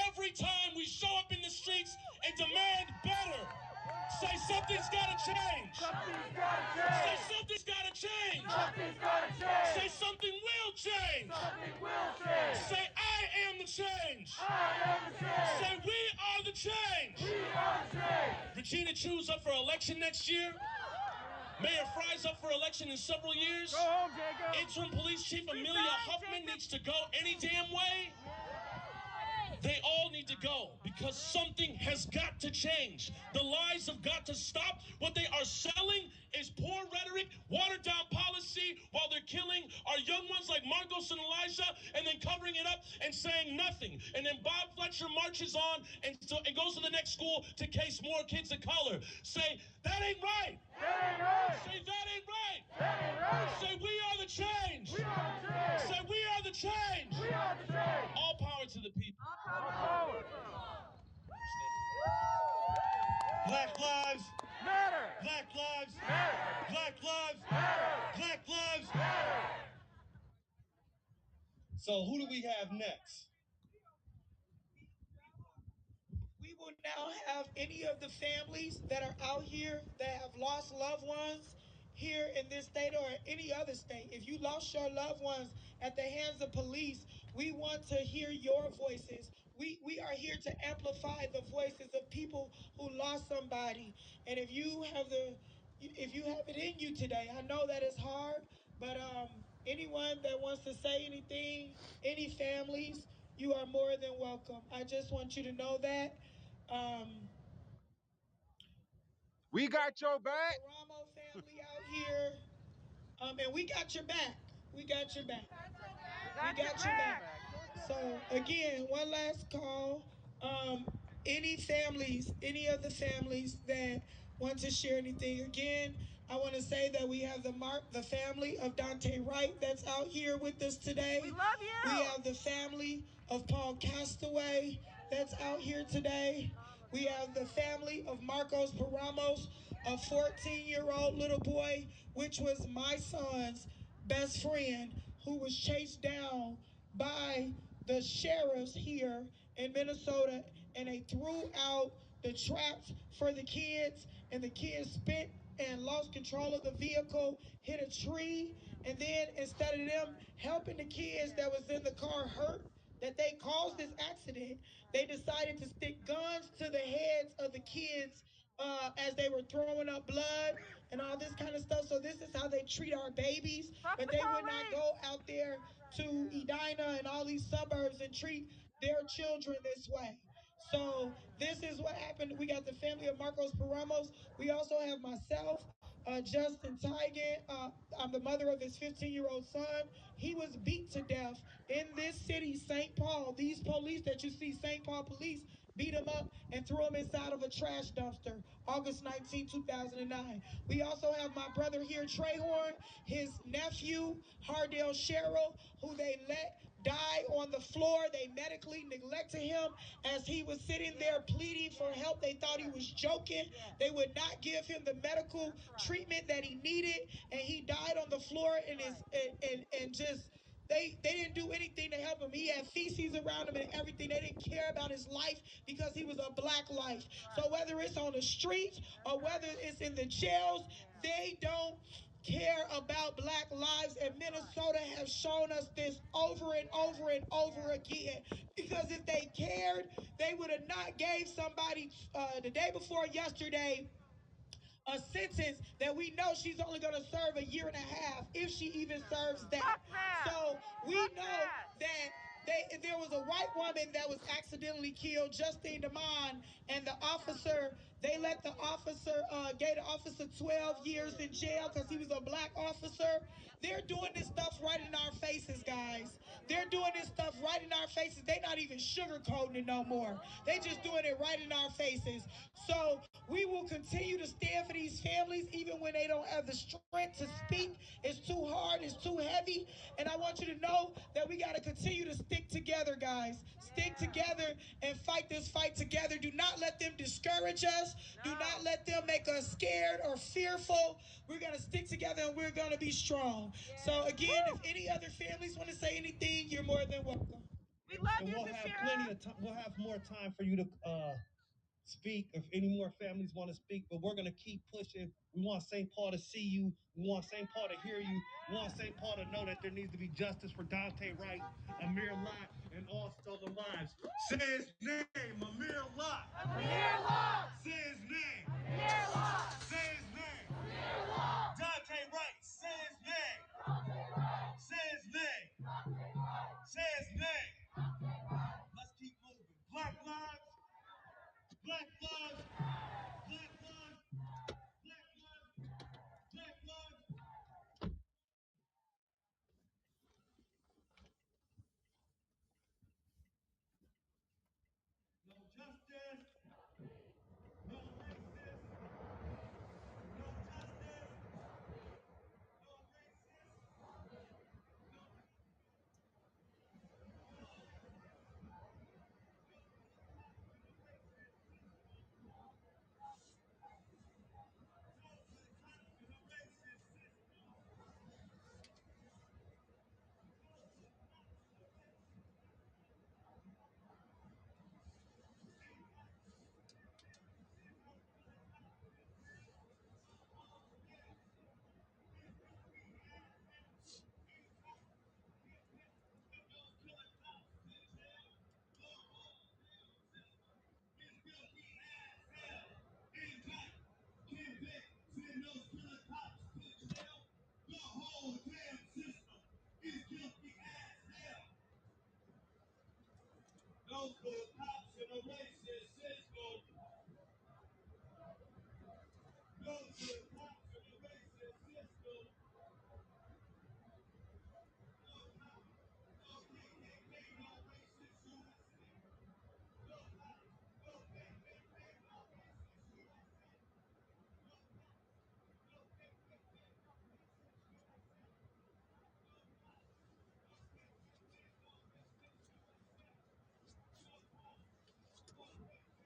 every time we show up in the streets and demand better. Say something's gotta change. Something's gotta change. Say something's gotta change. Something's gotta change. Say something will change. Something will change. Say I am the change. I am the change. Say we are the change. We are the change. Regina Chu's up for election next year. Mayor Fry's up for election in several years. Go home, Jacob. Interim Police Chief Amelia Huffman needs to go any damn way. They all need need to go because something has got to change. The lies have got to stop. What they are selling is poor rhetoric, watered down policy while they're killing our young ones like Marcos and Elijah and then covering it up and saying nothing. And then Bob Fletcher marches on and goes to the next school to case more kids of color. Say, that ain't right. That ain't right. Say, that ain't right. That ain't right. Say, we are the change. We are the change. Say, we are the change. We are the change. All power to the people. All power. Black lives Matter. Black lives Matter. Black lives Matter. Black lives Matter. So who do we have next? We will now have any of the families that are out here that have lost loved ones here in this state or any other state. If you lost your loved ones at the hands of police, we want to hear your voices. We are here to amplify the voices of people who lost somebody. And if you have it in you today, I know that it's hard, but anyone that wants to say anything, any families, you are more than welcome. I just want you to know that. We got your back. The Ramo family out here, and we got your back. We got your back. We got your back. So again, one last call. Any of the families that want to share anything, again, I want to say that we have the family of Dante Wright that's out here with us today. We love you. We have the family of Paul Castaway that's out here today. We have the family of Marcos Paramos, a 14-year-old little boy, which was my son's best friend, who was chased down by the sheriffs here in Minnesota, and they threw out the traps for the kids, and the kids spit and lost control of the vehicle, hit a tree, and then instead of them helping the kids that was in the car hurt, that they caused this accident, they decided to stick guns to the heads of the kids as they were throwing up blood and all this kind of stuff. So this is how they treat our babies, but they would not go out there to Edina and all these suburbs and treat their children this way. So this is what happened. We got the family of Marcos Paramos. We also have myself, Justin Tigan. I'm the mother of his 15-year-old son. He was beat to death in this city, St. Paul. These police that you see, St. Paul police, beat him up and threw him inside of a trash dumpster, August 19, 2009. We also have my brother here, Trey Horn, his nephew, Hardale Sherrill, who they let die on the floor. They medically neglected him as he was sitting there pleading for help. They thought he was joking. They would not give him the medical treatment that he needed, and he died on the floor they didn't do anything to help him. He had feces around him and everything. They didn't care about his life because he was a black life. So whether it's on the streets or whether it's in the jails, they don't care about black lives, and Minnesota has shown us this over and over and over again. Because if they cared, they would have not gave somebody the day before yesterday a sentence that we know she's only going to serve 1.5 years, if she even serves that. So we know that there was a white woman that was accidentally killed, Justine DeMond, and the officer, they let the officer, gave the officer 12 years in jail because he was a black officer. They're doing this stuff right in our faces, guys. They're doing this stuff right in our faces. They're not even sugarcoating it no more. They just doing it right in our faces. So we will continue to stand for these families even when they don't have the strength to speak. It's too hard. It's too heavy. And I want you to know that we got to continue to stick together, guys. Stick together and fight this fight together. Do not let them discourage us. Do not let them make us scared or fearful. We're going to stick together and we're going to be strong. So again, if any other families want to say anything, you're more than welcome. We love And you, we'll have plenty of time. We'll have more time for you to speak if any more families want to speak, but we're going to keep pushing. We want St. Paul to see you. We want St. Paul to hear you. We want St. Paul to know that there needs to be justice for Dante Wright, Amir Locke, and all stolen lives. Say his name, Amir Locke. Amir Locke. Say his name. Amir Locke. Say his name. Amir Locke. Dante Wright. Say his name. Say his name. Say his name. Let's keep moving. Black lives. to the cops in a racist system. No to the cops in a racist system. No cops, no KKK, no racist USA. No cops, no KKK, no racist USA. No cops, no KKK, no racist USA. No cops, no KKK, no racist USA. No cops, no KKK,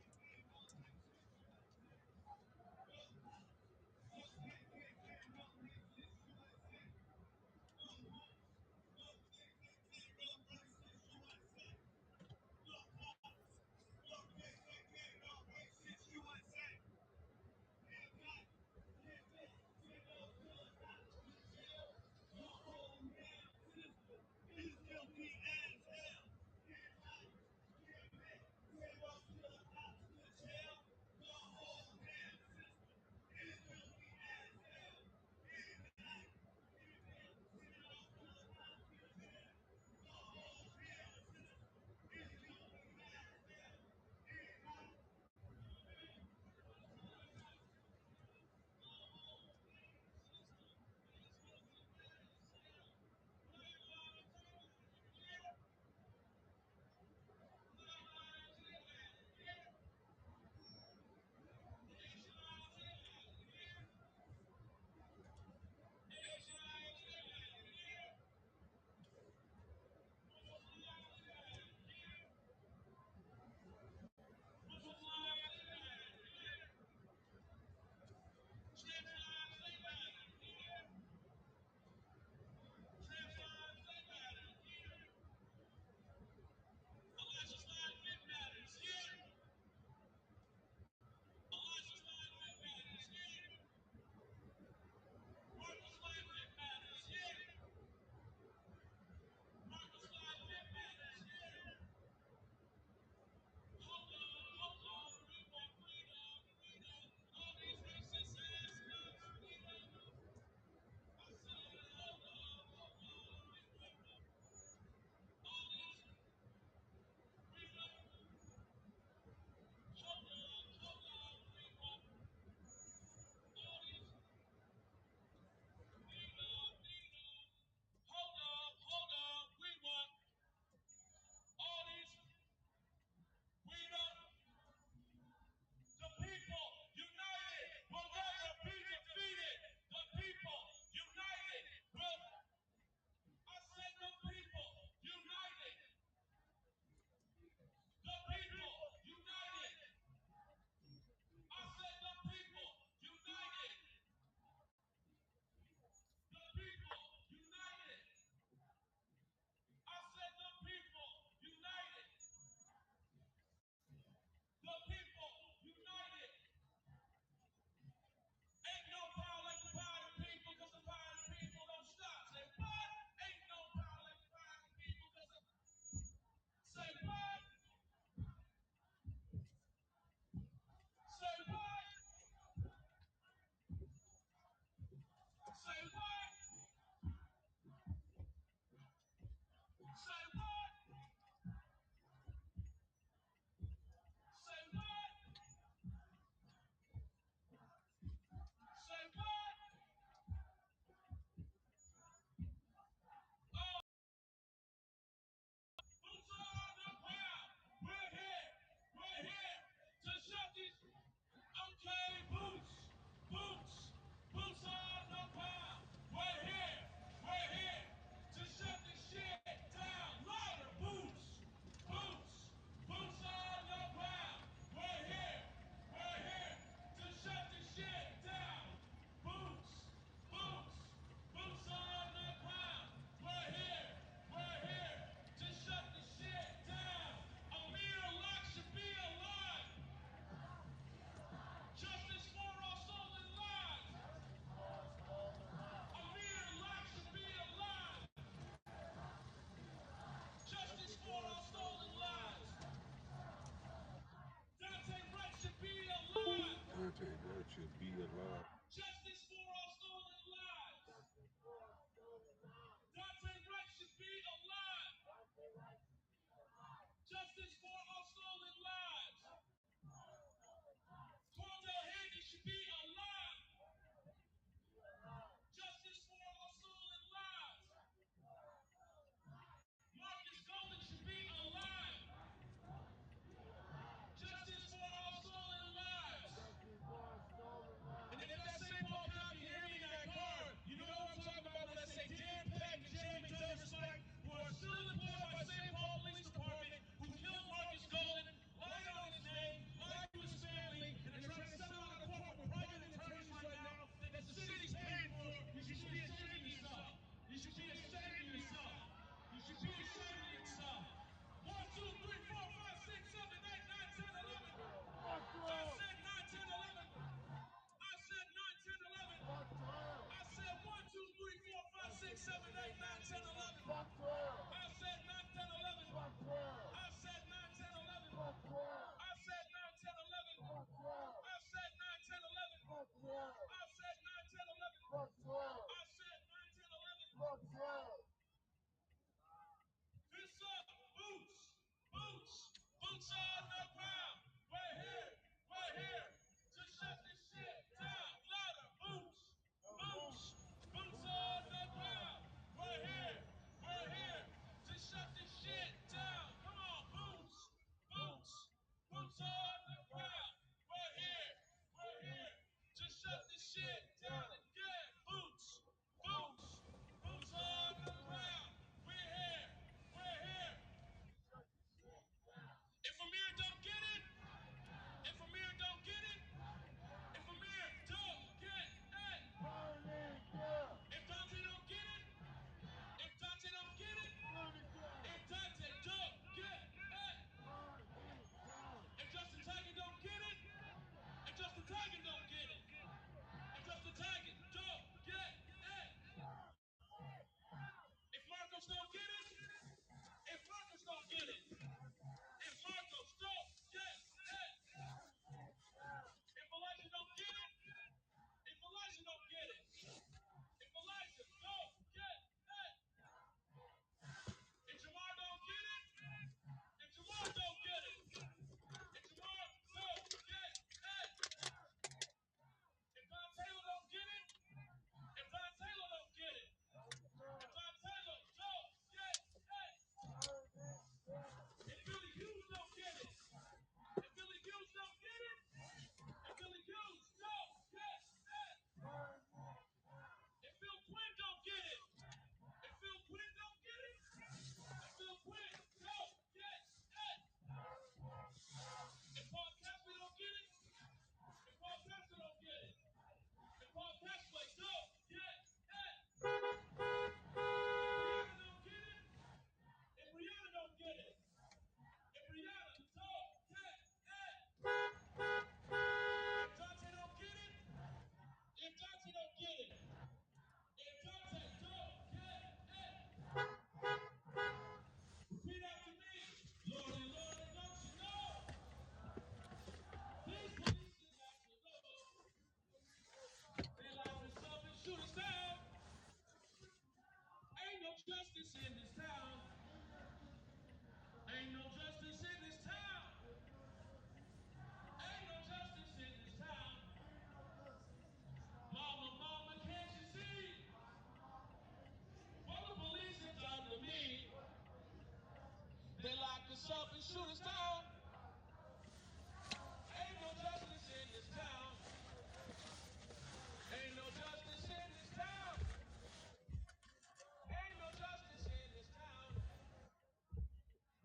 us up and shoot us down. Ain't no justice in this town. Ain't no justice in this town. Ain't no justice in this town.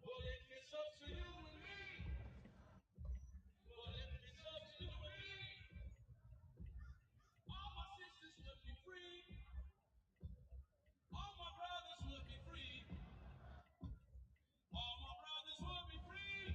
Well, if it's up to you and me. Well, if it's up to you and me. All my sisters would be free. All my brothers would be free. All my brothers would be free.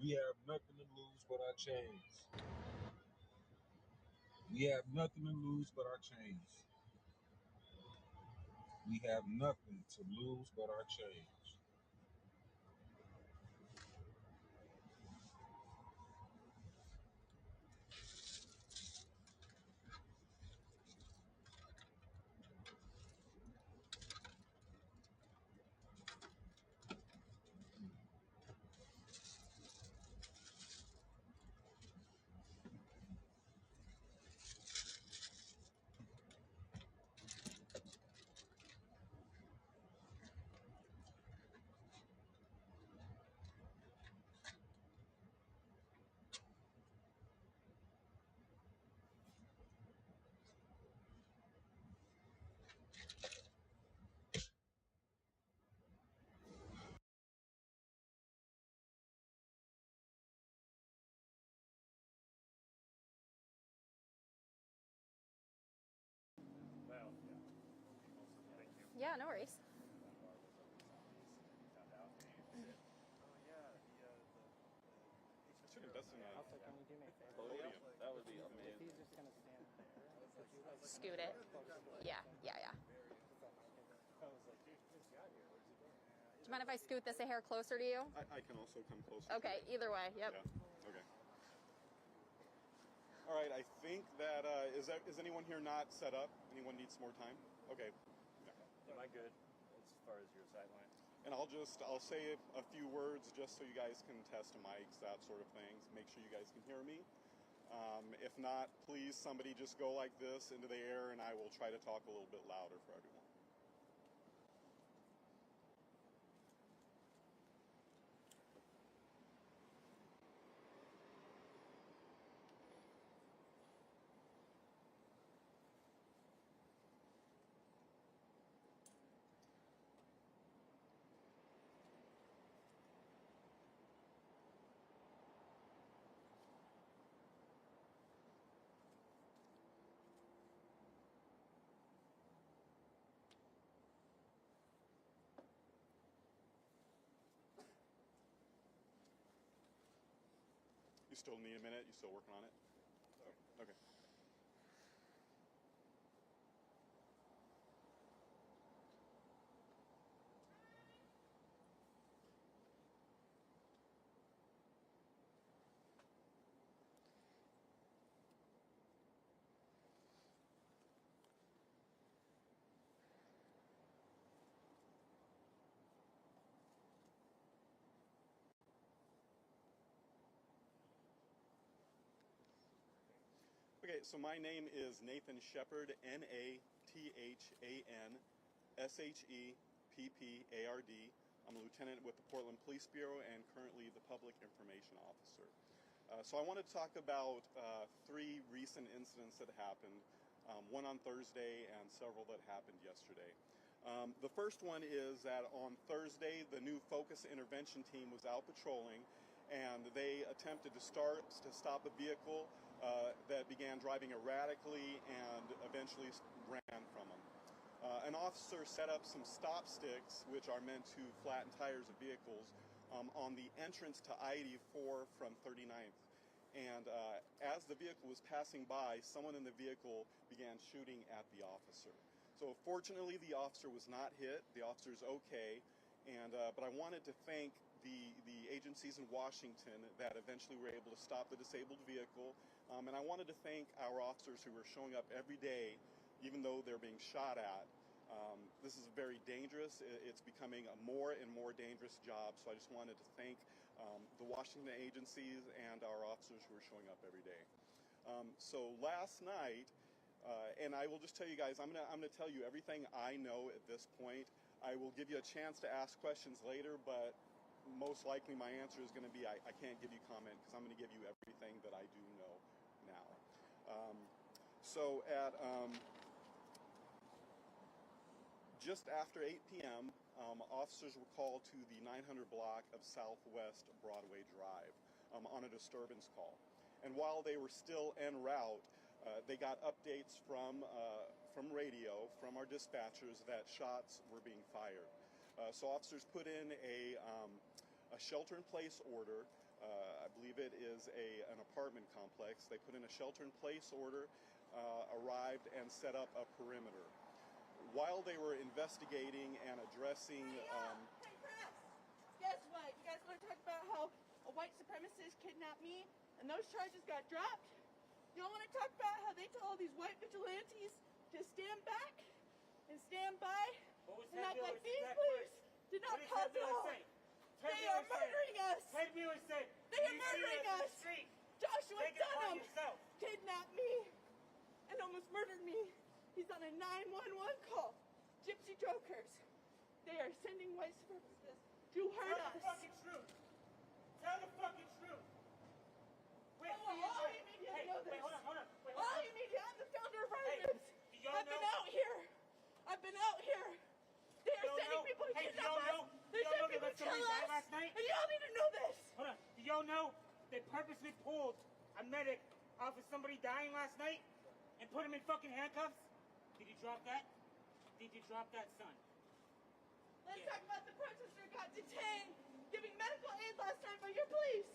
We have nothing to lose but our chains. We have nothing to lose but our chains. We have nothing to lose but our chains. Yeah, no worries. I should invest in a podium. That would be amazing. Scoot it. Yeah. Do you mind if I scoot this a hair closer to you? I can also come closer. Okay, either way. Yep. Yeah. Okay. All right. I think that is anyone here not set up? Anyone needs more time? Okay. Am I good as far as your sideline? And I'll say a few words just so you guys can test mics, that sort of thing. Make sure you guys can hear me. If not, please somebody just go like this into the air, and I will try to talk a little bit louder for everyone. You still need a minute? You still working on it? Okay. Okay, so my name is Nathan Shepard, NathanSheppard. I'm a lieutenant with the Portland Police Bureau and currently the Public Information Officer. So I want to talk about three recent incidents that happened, one on Thursday and several that happened yesterday. The first one is that on Thursday, the new Focus Intervention Team was out patrolling, and they attempted to stop a vehicle that began driving erratically and eventually ran from them. An officer set up some stop sticks, which are meant to flatten tires of vehicles, on the entrance to I-84 from 39th. And as the vehicle was passing by, someone in the vehicle began shooting at the officer. So fortunately, the officer was not hit. The officer's okay. And but I wanted to thank the agencies in Washington that eventually were able to stop the disabled vehicle. And I wanted to thank our officers who were showing up every day, even though they're being shot at. This is very dangerous. It's becoming a more and more dangerous job. So I just wanted to thank the Washington agencies and our officers who are showing up every day. So last night, and I will just tell you guys, I'm gonna tell you everything I know at this point. I will give you a chance to ask questions later, but most likely my answer is going to be I can't give you comment because I'm going to give you everything that I do know now. So at just after 8 p.m., officers were called to the 900 block of Southwest Broadway Drive on a disturbance call. And while they were still en route, they got updates from radio, from our dispatchers, that shots were being fired. So officers put in a shelter-in-place order. I believe it is an apartment complex. They put in a shelter-in-place order arrived and set up a perimeter. While they were investigating and addressing... Hey, press! Guess what? You guys want to talk about how a white supremacist kidnapped me and those charges got dropped? You don't want to talk about how they tell all these white vigilantes to stand back and stand by and act like these police did not cause it all? They are murdering us! Ted Mueller said, they are murdering us! Joshua Dunham kidnapped me and almost murdered me. He's on a 911 call. Gypsy jokers. They are sending white supremacists to hurt us. Tell the fucking truth. Tell the fucking truth. Wait, all you media know this. Hold on. All you media, I'm the founder of Rioters. I've been out here. They are sending people to kidnap us. They send people to kill us. And y'all need to know this. Hold on. Do y'all know they purposely pulled a medic off of somebody dying last night and put him in fucking handcuffs? Did you drop that? Did you drop that, son? Let's talk about the protester who got detained giving medical aid last night by your police.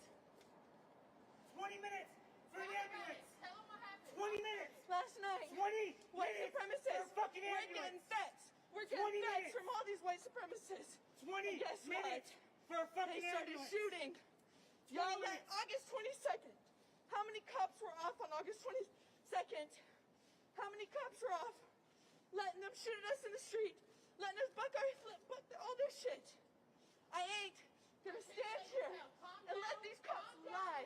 20 minutes for an ambulance. Tell them what happened. 20 minutes. Last night. 20 white minutes supremacists. for a fucking We're ambulance. getting threats. We're getting threats from all these white supremacists. 20 guess minutes what? for a fucking They started ambulance. shooting. Y'all let August 22nd. How many cops were off on August 22nd? How many cops were off? Letting them shoot at us in the street. Letting us buck all their shit. I ain't gonna stand here and let these cops lie.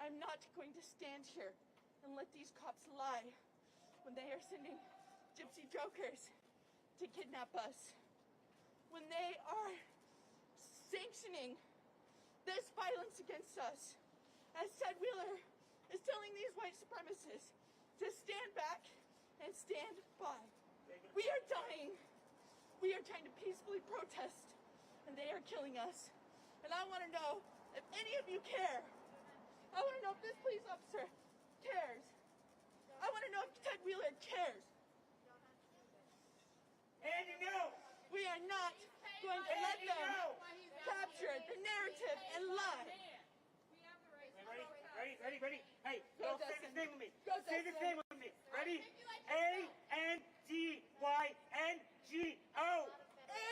I'm not going to stand here and let these cops lie when they are sending gypsy jokers to kidnap us. When they are sanctioning this violence against us. As Ted Wheeler is telling these white supremacists to stand back and stand by. We are dying. We are trying to peacefully protest, and they are killing us. And I want to know if any of you care. I want to know if this police officer cares. I want to know if Ted Wheeler cares. And you know, we are not going to let them capture the narrative and lie. Ready? Hey, go say this name with me. Say this name with me. Ready? A-N-D-Y-N-G-O.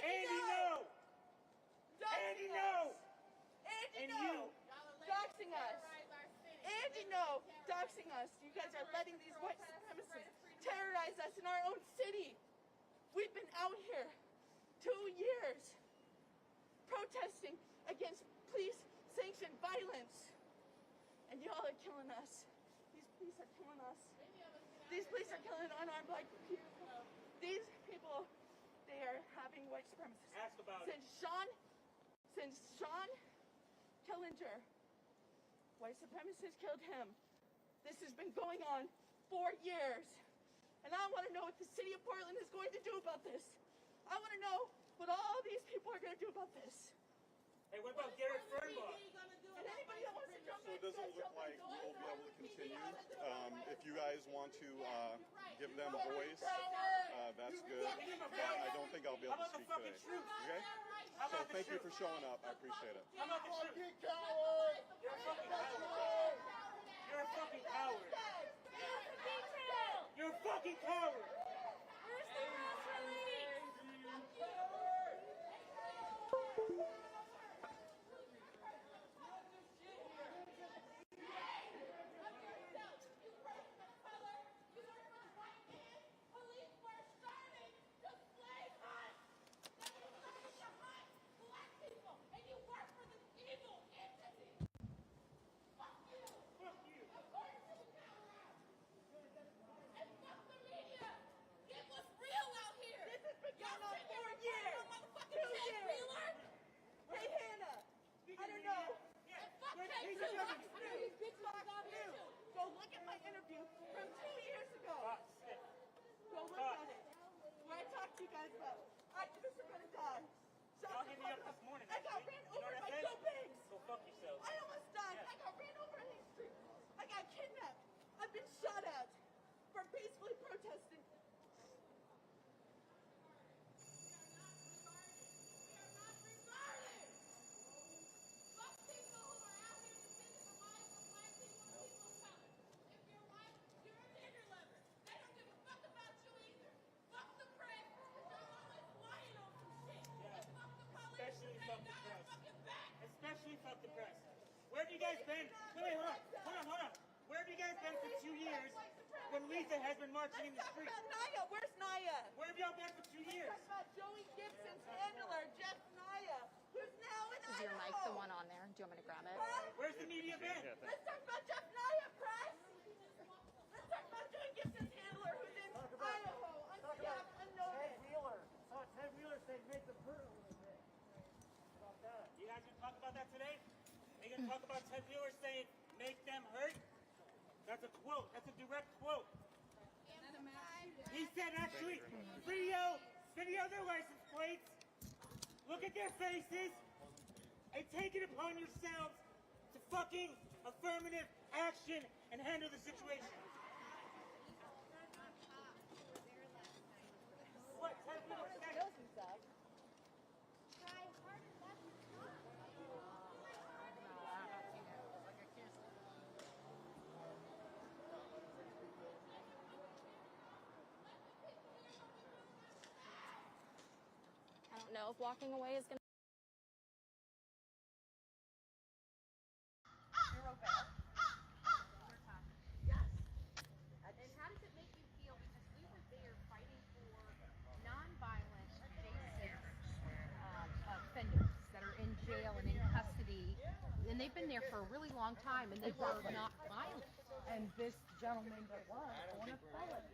Andy No. Andy No. Andy No. Doxing us. Andy No. Doxing us. You guys are letting these white supremacists terrorize us in our own city. We've been out here 2 years protesting against police-sanctioned violence. And y'all are killing us. These police are killing us. These police are killing unarmed black people. These people, they are having white supremacists. Ask about Since Sean Killinger, white supremacists killed him. This has been going on 4 years. And I want to know what the city of Portland is going to do about this. I want to know what all these people are going to do about this. Hey, what about Garrett Fernbaugh? And anybody that wants to jump So it doesn't look like we'll be able to continue. If you guys want to give them a voice, that's good. But I don't think I'll be able to speak today. Okay? So thank you for showing up. I appreciate it. How about the truth? You're a fucking coward. You're a fucking coward. You're a fucking coward. Where's the press release? Go look at my interview from 2 years ago. Go look at it. Where I talked to you guys about activists are gonna die. Y'all hit me up this morning. I got ran over by Joe Banks. Go fuck yourself. I almost died. I got ran over in these streets. I got kidnapped. I've been shot at for peacefully protesting. Lisa has been marching in the street. Naya, where's Naya? Where have y'all been for 2 years? Talk about Joey Gibson's handler, Jeff Naya, who's now in Is your mic the one on there? Do you want me to grab it? Where's the media been? Let's talk about Jeff Naya, press. Let's talk about Joey Gibson's handler, who's in Idaho, uncapped, unnoticed. Ted Wheeler said make them hurt a little bit. About that. You guys gonna talk about that today? Are you gonna talk about Ted Wheeler saying make them hurt? That's a quote. That's a direct quote. He said actually, video their license plates, look at their faces, and take it upon yourselves to fucking affirmative action and handle the situation. What Ted Wheeler said? Knows himself. I don't know if walking away is going to... Yes. And how does it make you feel? Because we were there fighting for nonviolent basic offenders that are in jail and in custody, and they've been there for a really long time, and they were not violent. And this gentleman that was on a pellet.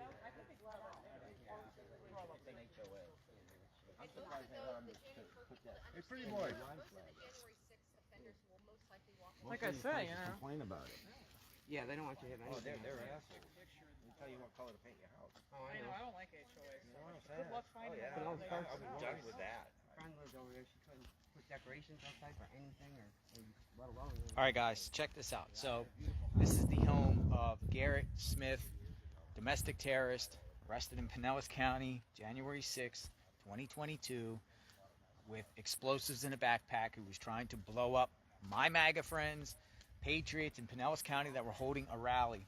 I'm surprised they let them put that. Hey, pretty boy. Like I say, you know. Complain about it. Yeah, they don't want you hitting anything. Oh, they're assholes. They tell you what color to paint your house. Oh, I know. I don't like HOAs. You know what I'm Good saying? luck finding yeah, one. I'm done with that. Friend lives over there. She couldn't put decorations outside for anything, or let alone. All right, guys, check this out. So, this is the home of Garrett Smith, domestic terrorist, arrested in Pinellas County, January 6th, 2022, with explosives in a backpack, who was trying to blow up my MAGA friends, patriots in Pinellas County that were holding a rally.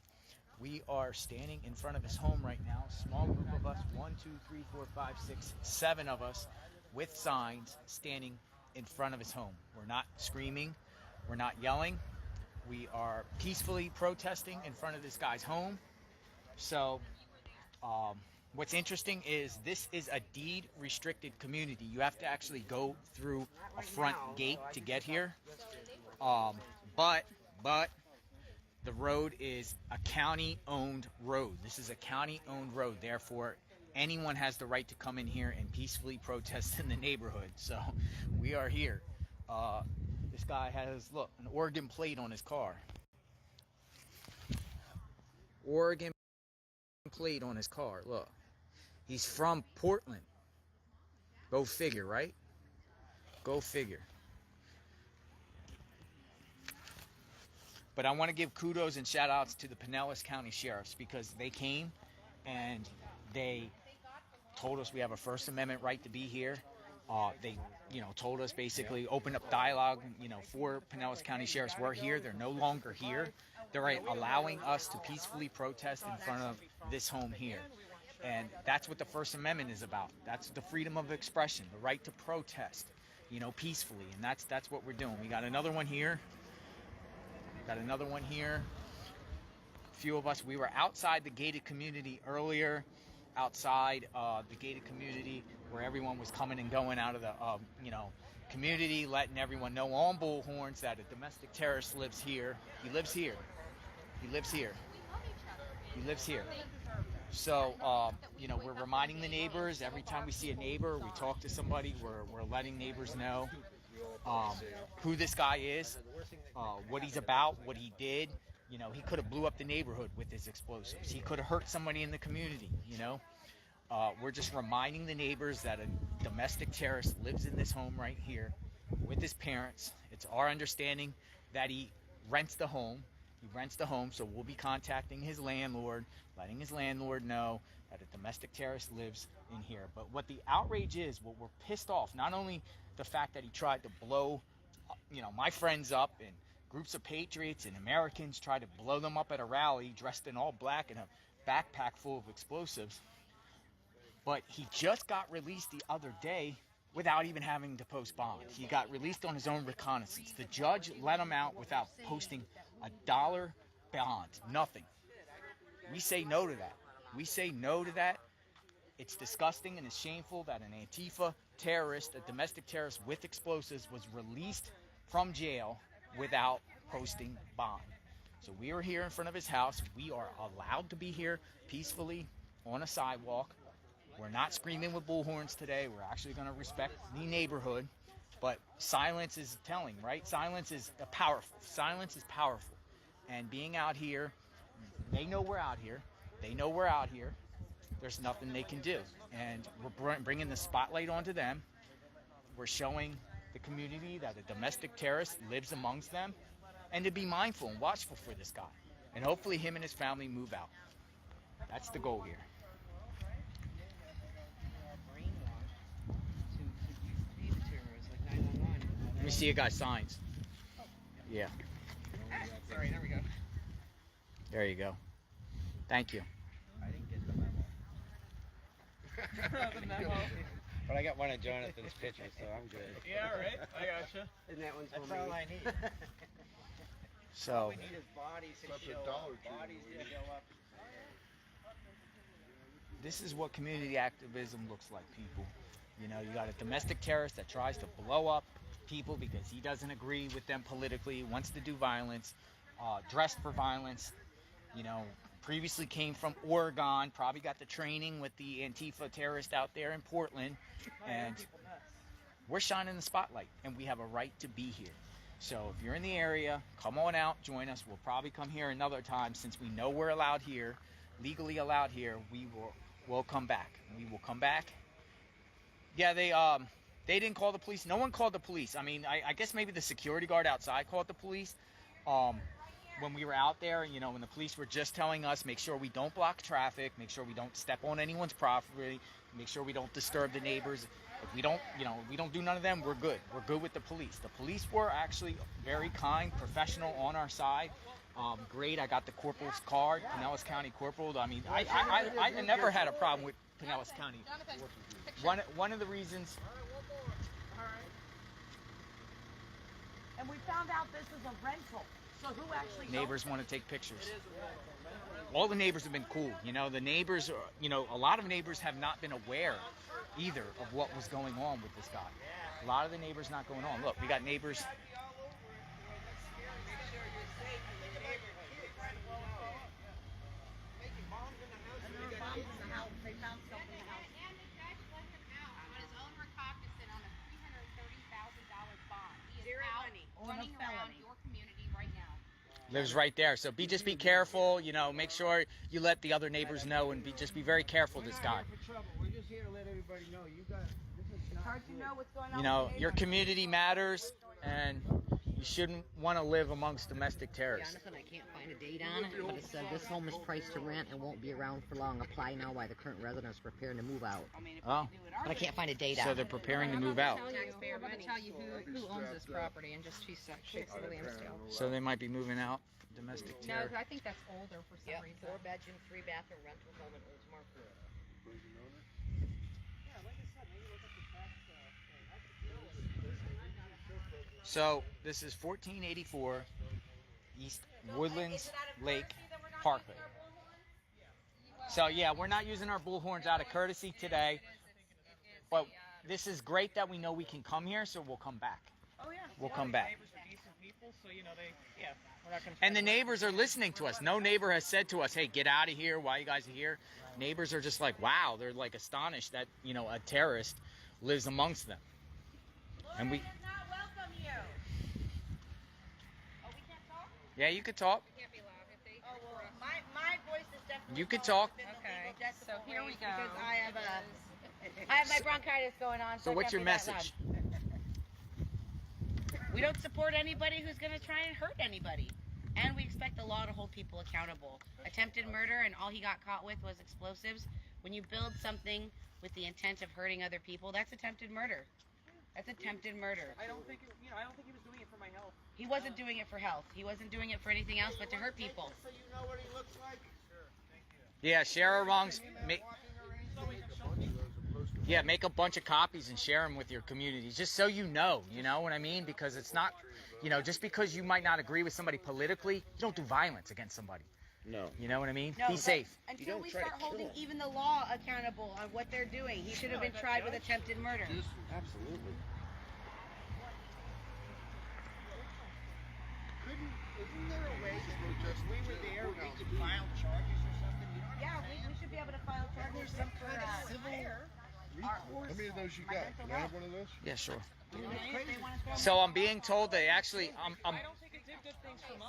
We are standing in front of his home right now. Small group of us, 1, 2, 3, 4, 5, 6, 7 of us, with signs, standing in front of his home. We're not screaming, we're not yelling. We are peacefully protesting in front of this guy's home. So, what's interesting is this is a deed restricted community. You have to actually go through a front gate to get here. But the road is a county owned road. This is a county owned road. Therefore, anyone has the right to come in here and peacefully protest in the neighborhood. So we are here. This guy has, look, an Oregon plate on his car. Oregon plate on his car, look. He's from Portland. Go figure, right? Go figure. But I want to give kudos and shout outs to the Pinellas County Sheriffs, because they came and they told us we have a First Amendment right to be here. They, told us, basically opened up dialogue, for Pinellas County Sheriffs. We're here. They're no longer here. They're allowing us to peacefully protest in front of this home here. And that's what the First Amendment is about. That's the freedom of expression, the right to protest, peacefully. And that's what we're doing. We got another one here. A few of us, we were outside the gated community earlier, outside the gated community where everyone was coming and going out of the, community, letting everyone know on bullhorns that a domestic terrorist lives here. He lives here. So, we're reminding the neighbors. Every time we see a neighbor, we talk to somebody, we're letting neighbors know who this guy is, what he's about, what he did. He could have blew up the neighborhood with his explosives. He could have hurt somebody in the community, We're just reminding the neighbors that a domestic terrorist lives in this home right here with his parents. It's our understanding that he rents the home. So we'll be contacting his landlord, letting his landlord know that a domestic terrorist lives in here. But what the outrage is, what we're pissed off, not only the fact that he tried to blow, my friends up, and groups of patriots and Americans tried to blow them up at a rally dressed in all black and a backpack full of explosives, but he just got released the other day without even having to post bond. He got released on his own recognizance. The judge let him out without posting $1 bond. Nothing. We say no to that. We say no to that. It's disgusting and it's shameful that an Antifa terrorist, a domestic terrorist with explosives, was released from jail without posting bond. So we are here in front of his house. We are allowed to be here peacefully on a sidewalk. We're not screaming with bullhorns today. We're actually going to respect the neighborhood. But silence is telling, right? Silence is powerful. Silence is powerful. And being out here, they know we're out here. They know we're out here. There's nothing they can do. And we're bringing the spotlight onto them. We're showing the community that a domestic terrorist lives amongst them, and to be mindful and watchful for this guy. And hopefully him and his family move out. That's the goal here. Let me see you guys' signs. Yeah. Sorry, there we go. There you go. Thank you. I didn't get the memo. But I got one of Jonathan's pictures, so I'm good. Yeah, right. I gotcha. And that one's for me. That's all I need. So. All we need is bodies to show up. Bodies to show up. This is what community activism looks like, people. You know, you got a domestic terrorist that tries to blow up people because he doesn't agree with them politically, wants to do violence, dressed for violence, you know, previously came from Oregon, probably got the training with the Antifa terrorist out there in Portland, and we're shining the spotlight, and we have a right to be here. So if you're in the area, come on out, join us. We'll probably come here another time since we know we're allowed here, legally allowed here. We'll come back. We will come back. Yeah, they didn't call the police. No one called the police. I mean, I guess maybe the security guard outside called the police. When we were out there, you know, when the police were just telling us, make sure we don't block traffic, make sure we don't step on anyone's property, make sure we don't disturb the neighbors. If we don't, you know, we don't do none of them, we're good. We're good with the police. The police were actually very kind, professional, on our side. Great. I got the corporal's card, Pinellas County Corporal. I mean, I never had a problem with Pinellas County. One of the reasons. And we found out this is a rental. So who actually neighbors want to take pictures. All the neighbors have been cool. You know, the neighbors, you know, a lot of neighbors have not been aware either of what was going on with this guy. A lot of the neighbors not going on. Look, we got neighbors. They found something in the house. And the judge let him out on his own recognizance on a $330,000 bond. He is out running around your community right now. Lives right there. So just be careful. You know, make sure you let the other neighbors know, and just be very careful. This guy. We're just here to let everybody know. It's hard to know what's going on. You know, your community matters, and you shouldn't want to live amongst domestic terrorists. Jonathan, I can't find a date on it, but it said this home is priced to rent and won't be around for long. Apply now while the current residents are preparing to move out. Oh. But I can't find a date on it. So they're preparing to move out. I'm about to tell you who owns this property in just 2 seconds. So they might be moving out. Domestic terror. No, I think that's older for some reason. 4-bedroom, 3-bathroom rental home in Oldsmar. So this is 1484 East Woodlands Lake Parkway. So yeah, we're not using our bullhorns out of courtesy today, but this is great that we know we can come here, so we'll come back. Oh yeah. We'll come back. Neighbors are decent people, so you know we're not gonna. And the neighbors are listening to us. No neighbor has said to us, "Hey, get out of here. Why you guys are here?" Neighbors are just like, "Wow," they're like astonished that, you know, a terrorist lives amongst them. And we. Yeah, you could talk. Oh, well, my voice is definitely. You could talk. Okay. So here we go. Because I have my bronchitis going on. So what's your message? We don't support anybody who's going to try and hurt anybody. And we expect the law to hold people accountable. Attempted murder, and all he got caught with was explosives. When you build something with the intent of hurting other people, that's attempted murder. That's attempted murder. I don't think he was doing it for my health. He wasn't doing it for health. He wasn't doing it for anything else but to hurt people. So you know what he looks like? Sure, thank you. Yeah, share our wrongs. Yeah, make a bunch of copies and share them with your community, just so you know what I mean? Because it's not, you know, just because you might not agree with somebody politically, you don't do violence against somebody. No. You know what I mean? No, Be safe. Until we start holding even the law accountable on what they're doing. He should have been tried with attempted murder. Absolutely. Isn't there a way that we were there, we could file charges or something? You know what Yeah, we should be able to file charges for civil recourse. How many of those you got? Can I have one of those? Yeah, sure. So I'm being told they actually,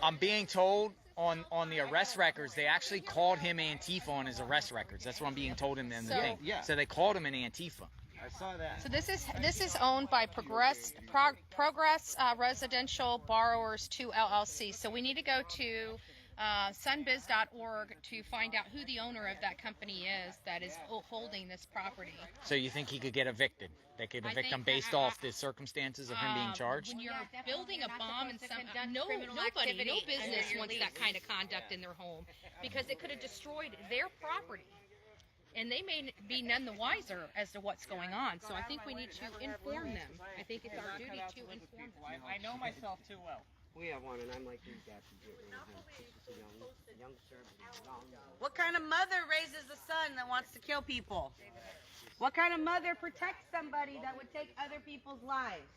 I'm being told on the arrest records, they actually called him Antifa on his arrest records. That's what I'm being told in the thing. Yeah. So they called him an Antifa. I saw that. So this is owned by Progress Residential Borrowers 2 LLC. So we need to go to sunbiz.org to find out who the owner of that company is that is holding this property. So you think he could get evicted? They could evict him based off the circumstances of him being charged? When you're building a bomb and no business wants that kind of conduct in their home, because it could have destroyed their property. And they may be none the wiser as to what's going on. So I think we need to inform them. I think it's our duty to inform them. I know myself too well. We have one, and I'm like these guys to get rid of him. He's a youngster, but he's long. What kind of mother raises a son that wants to kill people? What kind of mother protects somebody that would take other people's lives?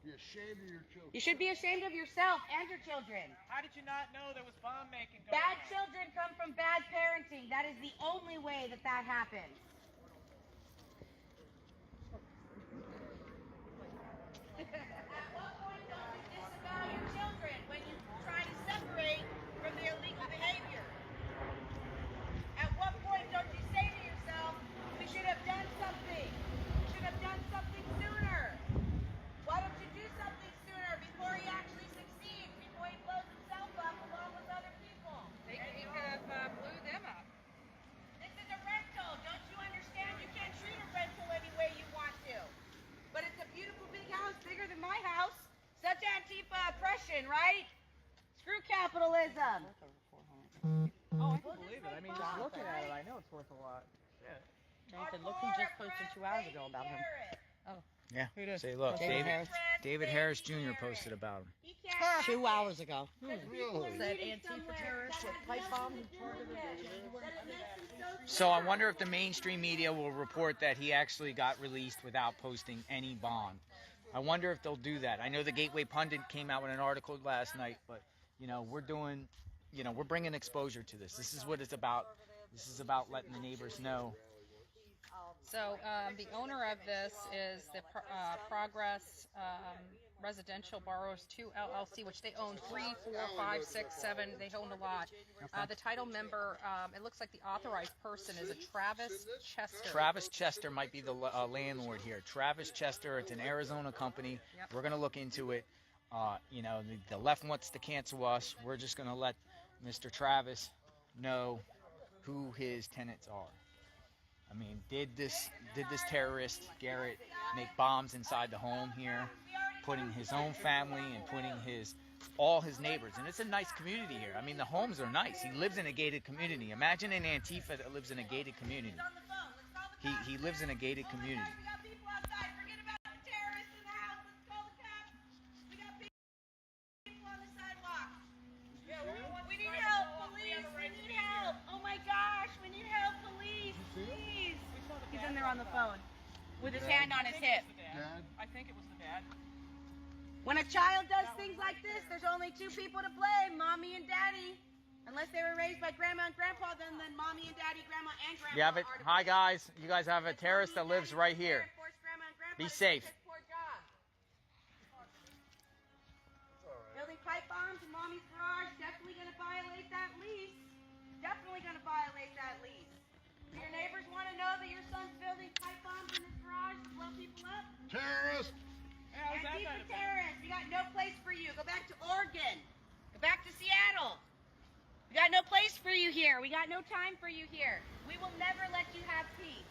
Be ashamed of your children. You should be ashamed of yourself and your children. How did you not know there was bomb making going Bad on? children come from bad parenting. That is the only way that that happens. At what point don't you disavow your children when you try to separate from their illegal behavior? At what point don't you say to yourself, we should have done something? We should have done something sooner. Why don't you do something sooner before he actually succeeds, before he blows himself up along with other people? He could have blew them up. This is a rental. Don't you understand? You can't treat a rental any way you want to. But it's a beautiful big house, bigger than my house. Such Antifa oppression, right? Screw capitalism. Oh, I can believe it. I mean, just looking at it, I know it's worth a lot. Shit. Jonathan, look who just posted 2 hours ago about him. Oh. Yeah. Who does? Say, look, David Harris Jr. posted about him. 2 hours ago. Really? Said Antifa terrorists with pipe bombs. So I wonder if the mainstream media will report that he actually got released without posting any bond. I wonder if they'll do that. I know the Gateway Pundit came out with an article last night, but, you know, we're doing, you know, we're bringing exposure to this. This is what it's about. This is about letting the neighbors know. So the owner of this is the Progress Residential Borrowers 2 LLC, which they own 3, 4, 5, 6, 7. They own a lot. The title member, it looks like the authorized person is a Travis Chester. Travis Chester might be the landlord here. Travis Chester, it's an Arizona company. Yep. We're going to look into it. You know, the left wants to cancel us. We're just going to let Mr. Travis know who his tenants are. I mean, did this terrorist, Garrett, make bombs inside the home here, putting his own family and putting all his neighbors? And it's a nice community here. I mean, the homes are nice. He lives in a gated community. Imagine an Antifa that lives in a gated community. He lives in a gated community. We need help, police. We need help. Oh my gosh, we need help, police. Please. He's in there on the phone with his hand on his hip. I think it was the dad. When a child does things like this, there's only 2 people to blame, mommy and daddy. Unless they were raised by grandma and grandpa, then mommy and daddy, grandma and grandpa. You have it. Hi guys, you guys have a terrorist that lives right here. Be safe. Building pipe bombs in mommy's garage, definitely going to violate that lease. Definitely going to violate that lease. Do your neighbors want to know that your son's building pipe bombs in his garage to blow people up? Terrorist! Antifa terrorists, we got no place for you. Go back to Oregon. Go back to Seattle. We got no place for you here. We got no time for you here. We will never let you have peace.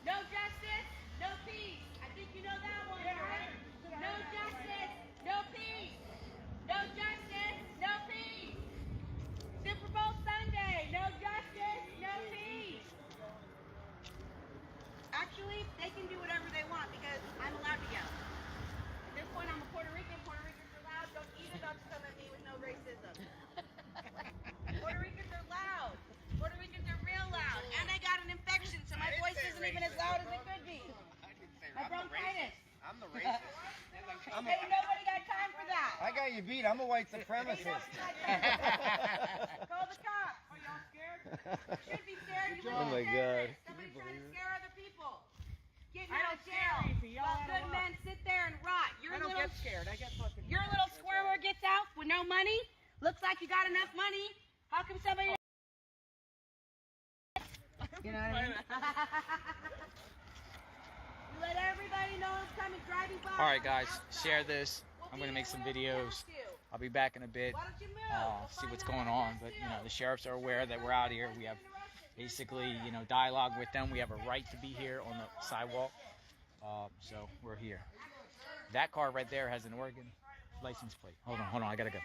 No justice, no peace. I think you know that one, right? No justice, no peace. No justice, no peace. Super Bowl Sunday, no justice, no peace. Actually, they can do whatever they want because I'm allowed to go. At this point, I'm a Puerto Rican. Puerto Ricans are loud. Don't either of them come at me with no racism. Yeah, you beat. I'm a white supremacist. Call the cops. Are y'all scared? You should be scared. You Oh my God. Somebody's trying to scare other people. Getting out of jail. While good men sit there and rot. I don't get scared. I get fucking. Your little squirmer gets out with no money. Looks like you got enough money. How come somebody? You know what I mean? You let everybody know it's coming driving by. All right, guys, share this. I'm gonna make some videos. I'll be back in a bit. See what's going on. But you know, the sheriffs are aware that we're out here. We have basically, you know, dialogue with them. We have a right to be here on the sidewalk. So we're here. That car right there has an Oregon license plate. Hold on, I gotta go.